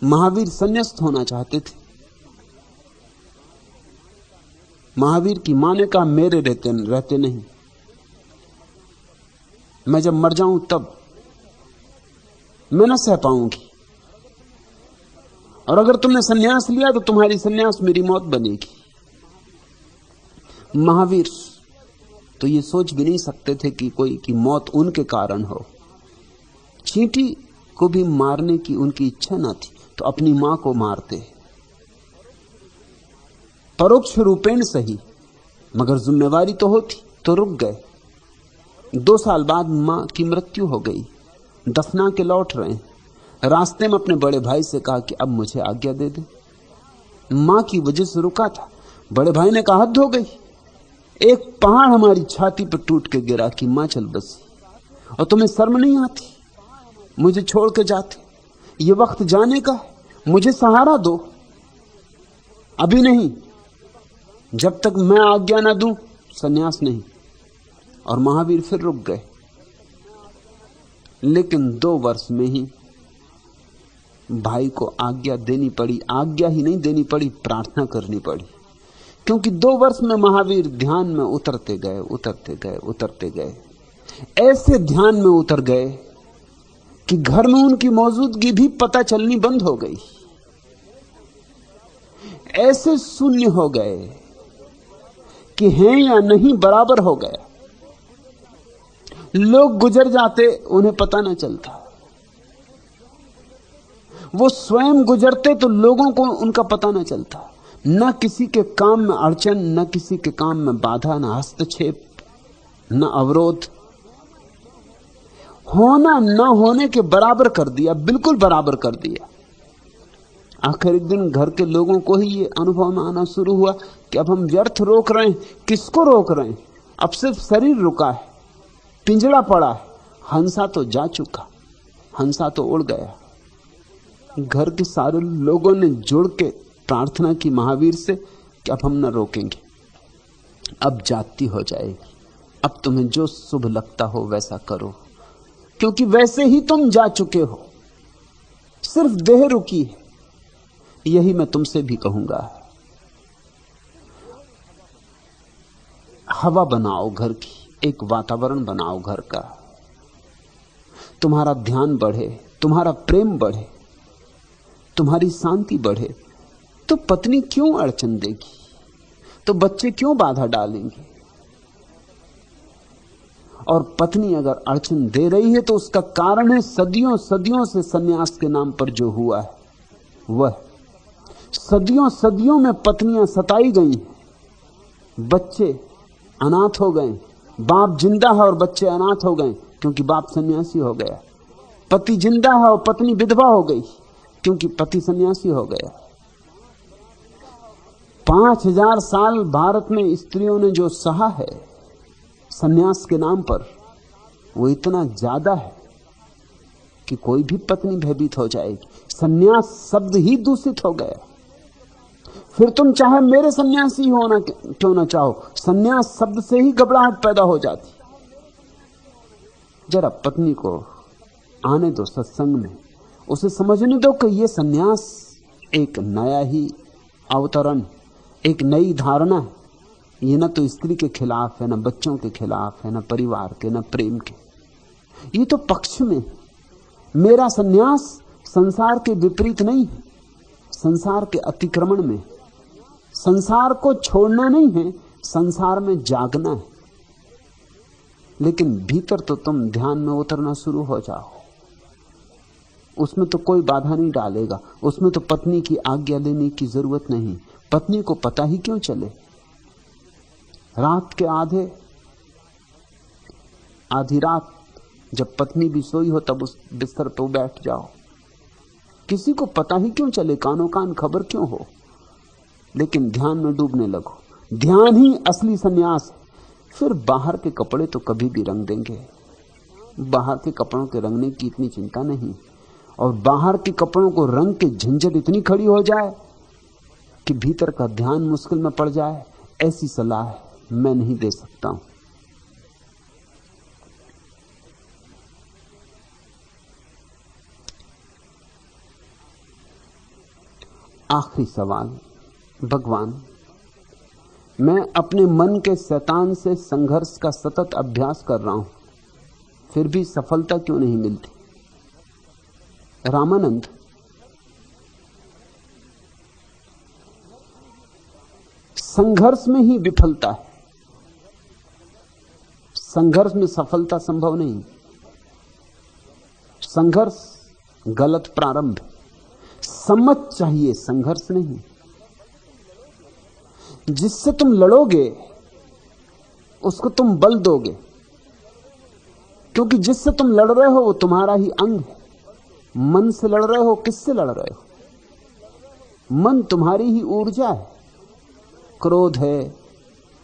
महावीर संन्यास्त होना चाहते थे। महावीर की मां ने कहा मेरे रहते नहीं, मैं जब मर जाऊं तब मैं न सह पाऊंगी, और अगर तुमने सन्यास लिया तो तुम्हारी सन्यास मेरी मौत बनेगी। महावीर तो ये सोच भी नहीं सकते थे कि कोई की मौत उनके कारण हो। चींटी को भी मारने की उनकी इच्छा न थी तो अपनी मां को मारते, परोक्ष रूपेण सही, मगर जिम्मेवारी तो होती, तो रुक गए। 2 साल बाद मां की मृत्यु हो गई, दफना के लौट रहे हैं। रास्ते में अपने बड़े भाई से कहा कि अब मुझे आज्ञा दे दे। मां की वजह से रुका था। बड़े भाई ने कहा हद हो गई, एक पहाड़ हमारी छाती पर टूट के गिरा कि मां चल बसी, और तुम्हें शर्म नहीं आती मुझे छोड़ के जाते। ये वक्त जाने का, मुझे सहारा दो। अभी नहीं, जब तक मैं आज्ञा ना दूं सन्यास नहीं। और महावीर फिर रुक गए, लेकिन 2 वर्ष में ही भाई को आज्ञा देनी पड़ी। आज्ञा ही नहीं देनी पड़ी, प्रार्थना करनी पड़ी, क्योंकि 2 वर्ष में महावीर ध्यान में उतरते गए, ऐसे ध्यान में उतर गए कि घर में उनकी मौजूदगी भी पता चलनी बंद हो गई। ऐसे शून्य हो गए कि हैं या नहीं बराबर हो गया। लोग गुजर जाते, उन्हें पता न चलता। वो स्वयं गुजरते तो लोगों को उनका पता न चलता। न किसी के काम में अड़चन, न किसी के काम में बाधा, न हस्तक्षेप, न अवरोध। होना न होने के बराबर कर दिया, बिल्कुल बराबर कर दिया। आखिर एक दिन घर के लोगों को ही ये अनुभव में आना शुरू हुआ कि अब हम व्यर्थ रोक रहे हैं। किसको रोक रहे हैं? अब सिर्फ शरीर रुका है, पिंजड़ा पड़ा है, हंसा तो जा चुका, हंसा तो उड़ गया। घर के सारे लोगों ने जुड़ के प्रार्थना की महावीर से कि अब हम न रोकेंगे, अब जाती हो जाएगी, अब तुम्हें जो शुभ लगता हो वैसा करो, क्योंकि वैसे ही तुम जा चुके हो, सिर्फ देह रुकी है। यही मैं तुमसे भी कहूंगा। हवा बनाओ घर की, एक वातावरण बनाओ घर का। तुम्हारा ध्यान बढ़े, तुम्हारा प्रेम बढ़े, तुम्हारी शांति बढ़े, तो पत्नी क्यों अड़चन देगी? तो बच्चे क्यों बाधा डालेंगे? और पत्नी अगर अड़चन दे रही है तो उसका कारण है सदियों सदियों से सन्यास के नाम पर जो हुआ है वह। सदियों सदियों में पत्नियां सताई गई, बच्चे अनाथ हो गए, बाप जिंदा है और बच्चे अनाथ हो गए क्योंकि बाप सन्यासी हो गया। पति जिंदा है और पत्नी विधवा हो गई क्योंकि पति सन्यासी हो गया। 5000 साल भारत में स्त्रियों ने जो सहा है सन्यास के नाम पर, वो इतना ज्यादा है कि कोई भी पत्नी भयभीत हो जाएगी। सन्यास शब्द ही दूषित हो गया। फिर तुम चाहे मेरे सन्यासी होना क्यों ना चाहो, सन्यास शब्द से ही घबराहट पैदा हो जाती। जरा पत्नी को आने दो सत्संग में, उसे समझने दो कि यह सन्यास एक नया ही अवतरण, एक नई धारणा है। ये न तो स्त्री के खिलाफ है, न बच्चों के खिलाफ है, न परिवार के, न प्रेम के। ये तो पक्ष में। मेरा सन्यास संसार के विपरीत नहीं है, संसार के अतिक्रमण में। संसार को छोड़ना नहीं है, संसार में जागना है। लेकिन भीतर तो तुम ध्यान में उतरना शुरू हो जाओ, उसमें तो कोई बाधा नहीं डालेगा। उसमें तो पत्नी की आज्ञा लेने की जरूरत नहीं। पत्नी को पता ही क्यों चले। रात के आधी रात जब पत्नी भी सोई हो तब उस बिस्तर पर बैठ जाओ, किसी को पता ही क्यों चले, कानों कान खबर क्यों हो। लेकिन ध्यान में डूबने लगो। ध्यान ही असली सन्यास है। फिर बाहर के कपड़े तो कभी भी रंग देंगे, बाहर के कपड़ों के रंगने की इतनी चिंता नहीं। और बाहर के कपड़ों को रंग के झंझट इतनी खड़ी हो जाए कि भीतर का ध्यान मुश्किल में पड़ जाए, ऐसी सलाह मैं नहीं दे सकता हूं। आखिरी सवाल। भगवान, मैं अपने मन के शैतान से संघर्ष का सतत अभ्यास कर रहा हूं, फिर भी सफलता क्यों नहीं मिलती? रामानंद, संघर्ष में ही विफलता है, संघर्ष में सफलता संभव नहीं। संघर्ष गलत प्रारंभ, समझ चाहिए, संघर्ष नहीं। जिससे तुम लड़ोगे उसको तुम बल दोगे, क्योंकि जिससे तुम लड़ रहे हो वो तुम्हारा ही अंग है। मन से लड़ रहे हो, किससे लड़ रहे हो? मन तुम्हारी ही ऊर्जा है। क्रोध है,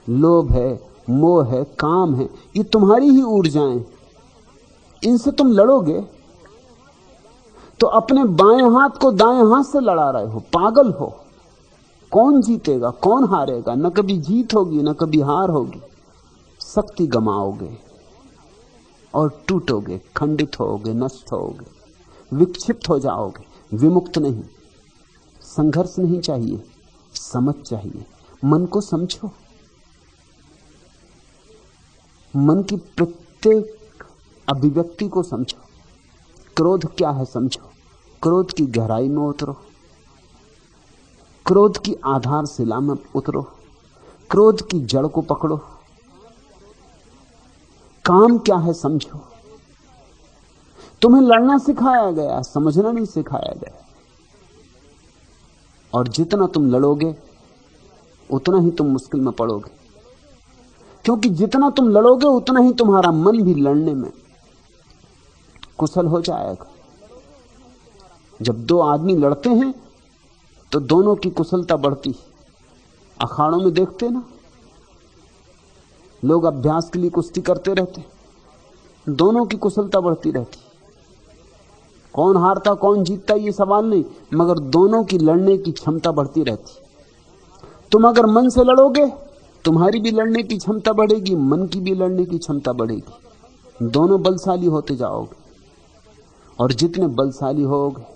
लोभ है, मोह है, काम है, ये तुम्हारी ही ऊर्जाएं। इनसे तुम लड़ोगे तो अपने बाएं हाथ को दाएं हाथ से लड़ा रहे हो, पागल हो। कौन जीतेगा, कौन हारेगा? न कभी जीत होगी, न कभी हार होगी। शक्ति गमाओगे और टूटोगे, खंडित होगे, नष्ट होगे, विक्षिप्त हो जाओगे, विमुक्त नहीं। संघर्ष नहीं चाहिए, समझ चाहिए। मन को समझो, मन की प्रत्येक अभिव्यक्ति को समझो। क्रोध क्या है समझो, क्रोध की गहराई में उतरो, क्रोध की आधारशिला में उतरो, क्रोध की जड़ को पकड़ो। काम क्या है समझो। तुम्हें लड़ना सिखाया गया, समझना नहीं सिखाया गया। और जितना तुम लड़ोगे उतना ही तुम मुश्किल में पड़ोगे, क्योंकि जितना तुम लड़ोगे उतना ही तुम्हारा मन भी लड़ने में कुशल हो जाएगा। जब दो आदमी लड़ते हैं तो दोनों की कुशलता बढ़ती है। अखाड़ों में देखते ना, लोग अभ्यास के लिए कुश्ती करते रहते, दोनों की कुशलता बढ़ती रहती। कौन हारता कौन जीतता ये सवाल नहीं, मगर दोनों की लड़ने की क्षमता बढ़ती रहती। तुम अगर मन से लड़ोगे तुम्हारी भी लड़ने की क्षमता बढ़ेगी, मन की भी लड़ने की क्षमता बढ़ेगी। दोनों बलशाली होते जाओगे, और जितने बलशाली होगे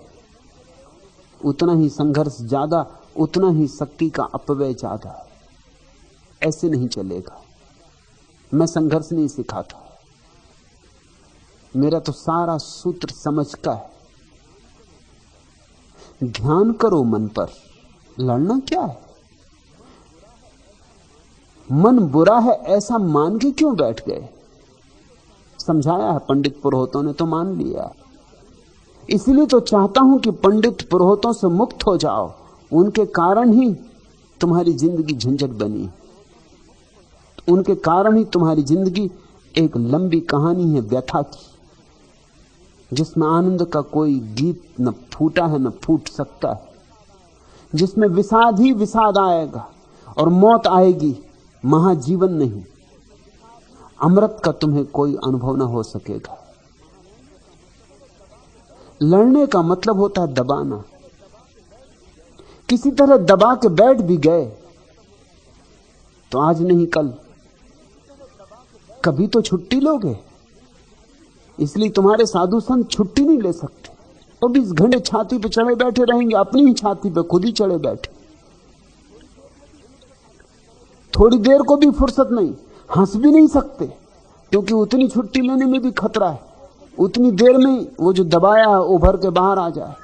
उतना ही संघर्ष ज्यादा, उतना ही शक्ति का अपव्यय ज्यादा। ऐसे नहीं चलेगा। मैं संघर्ष नहीं सिखाता, मेरा तो सारा सूत्र समझ का है। ध्यान करो मन पर, लड़ना क्या है? मन बुरा है ऐसा मान के क्यों बैठ गए? समझाया है पंडित पुरोहितों ने तो मान लिया। इसलिए तो चाहता हूं कि पंडित पुरोहितों से मुक्त हो जाओ। उनके कारण ही तुम्हारी जिंदगी झंझट बनी, उनके कारण ही तुम्हारी जिंदगी एक लंबी कहानी है व्यथा की। जिसमें आनंद का कोई गीत न फूटा है न फूट सकता है, जिसमें विषाद ही विषाद आएगा और मौत आएगी, महाजीवन नहीं। अमृत का तुम्हें कोई अनुभव न हो सकेगा। लड़ने का मतलब होता है दबाना। किसी तरह दबा के बैठ भी गए तो आज नहीं कल कभी तो छुट्टी लोगे। इसलिए तुम्हारे साधु संत छुट्टी नहीं ले सकते, 24 घंटे छाती पे चढ़े बैठे रहेंगे, अपनी ही छाती पे खुद ही चढ़े बैठे। थोड़ी देर को भी फुर्सत नहीं, हंस भी नहीं सकते, क्योंकि उतनी छुट्टी लेने में भी खतरा है। उतनी देर में वो जो दबाया है उभर के बाहर आ जाए।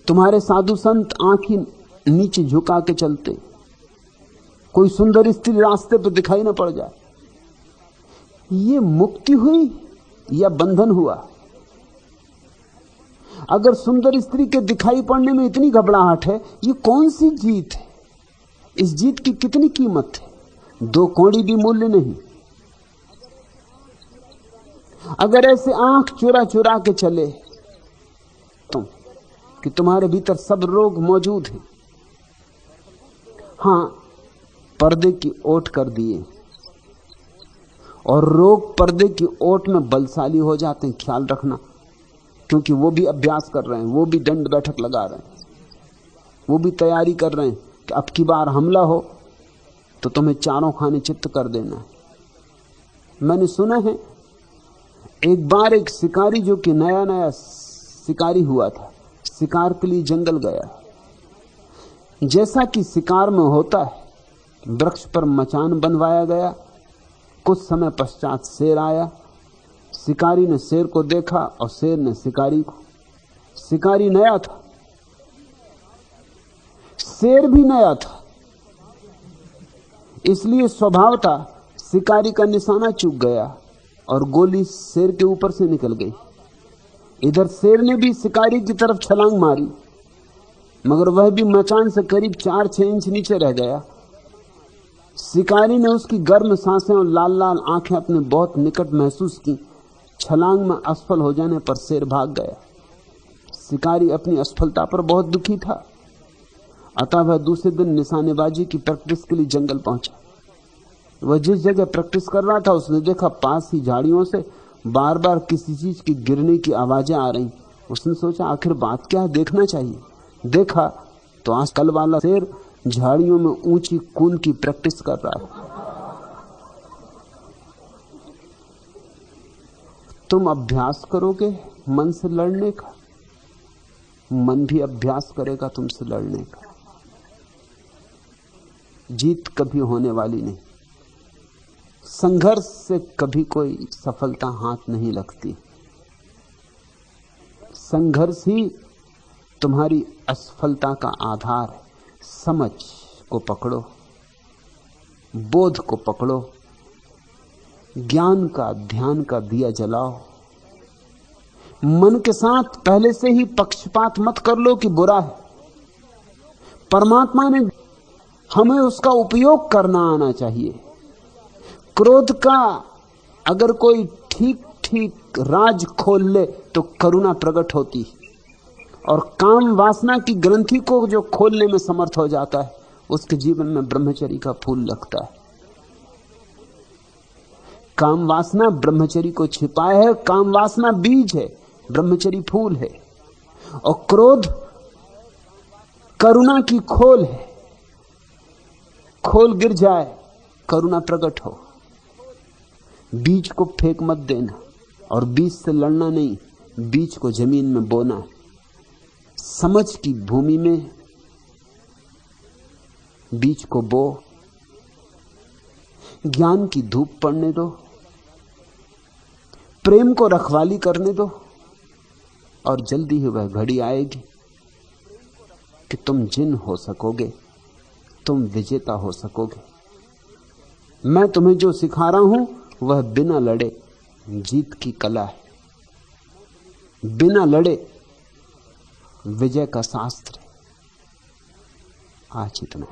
तुम्हारे साधु संत आंखें नीचे झुका के चलते, कोई सुंदर स्त्री रास्ते पर दिखाई ना पड़ जाए, ये मुक्ति हुई या बंधन हुआ? अगर सुंदर स्त्री के दिखाई पड़ने में इतनी घबराहट है, ये कौन सी जीत है? इस जीत की कितनी कीमत है? 2 कौड़ी भी मूल्य नहीं। अगर ऐसे आंख चुरा चुरा के चले तुम कि तुम्हारे भीतर सब रोग मौजूद हैं, हां, पर्दे की ओट कर दिए और रोग पर्दे की ओट में बलशाली हो जाते हैं, ख्याल रखना, क्योंकि वो भी अभ्यास कर रहे हैं, वो भी दंड बैठक लगा रहे हैं, वो भी तैयारी कर रहे हैं कि अब की बार हमला हो तो तुम्हें चारों खाने चित्त कर देना है। मैंने सुना है एक बार एक शिकारी, जो कि नया नया शिकारी हुआ था, शिकार के लिए जंगल गया। जैसा कि शिकार में होता है, वृक्ष पर मचान बनवाया गया। कुछ समय पश्चात शेर आया। शिकारी ने शेर को देखा और शेर ने शिकारी को। शिकारी नया था, शेर भी नया था, इसलिए स्वभावतः शिकारी का निशाना चूक गया और गोली शेर के ऊपर से निकल गई। इधर शेर ने भी शिकारी की तरफ छलांग मारी, मगर वह भी मचान से करीब 4-6 इंच नीचे रह गया। शिकारी ने उसकी गर्म सांसें और लाल लाल आंखें अपने बहुत निकट महसूस की। छलांग में असफल हो जाने पर शेर भाग गया। शिकारी अपनी असफलता पर बहुत दुखी था, अतः वह दूसरे दिन निशानेबाजी की प्रैक्टिस के लिए जंगल पहुंचा। वह जिस जगह प्रैक्टिस कर रहा था, उसने देखा पास ही झाड़ियों से बार बार किसी चीज की गिरने की आवाजें आ रही। उसने सोचा आखिर बात क्या है, देखना चाहिए। देखा तो आजकल वाला शेर झाड़ियों में ऊंची कूद की प्रैक्टिस कर रहा है। तुम अभ्यास करोगे मन से लड़ने का, मन भी अभ्यास करेगा तुमसे लड़ने का। जीत कभी होने वाली नहीं। संघर्ष से कभी कोई सफलता हाथ नहीं लगती। संघर्ष ही तुम्हारी असफलता का आधार है। समझ को पकड़ो, बोध को पकड़ो, ज्ञान का ध्यान का दिया जलाओ। मन के साथ पहले से ही पक्षपात मत कर लो कि बुरा है। परमात्मा ने हमें उसका उपयोग करना आना चाहिए। क्रोध का अगर कोई ठीक ठीक राज खोल ले तो करुणा प्रकट होती है, और काम वासना की ग्रंथि को जो खोलने में समर्थ हो जाता है, उसके जीवन में ब्रह्मचर्य का फूल लगता है। काम वासना ब्रह्मचर्य को छिपाए है, काम वासना बीज है, ब्रह्मचर्य फूल है। और क्रोध करुणा की खोल है। खोल गिर जाए, करुणा प्रकट हो। बीज को फेंक मत देना, और बीज से लड़ना नहीं, बीज को जमीन में बोना है। समझ की भूमि में बीज को बो, ज्ञान की धूप पड़ने दो, प्रेम को रखवाली करने दो, और जल्दी ही वह घड़ी आएगी कि तुम जिन हो सकोगे, तुम विजेता हो सकोगे। मैं तुम्हें जो सिखा रहा हूं वह बिना लड़े जीत की कला है। बिना लड़े विजय का शास्त्र है। आज इतना।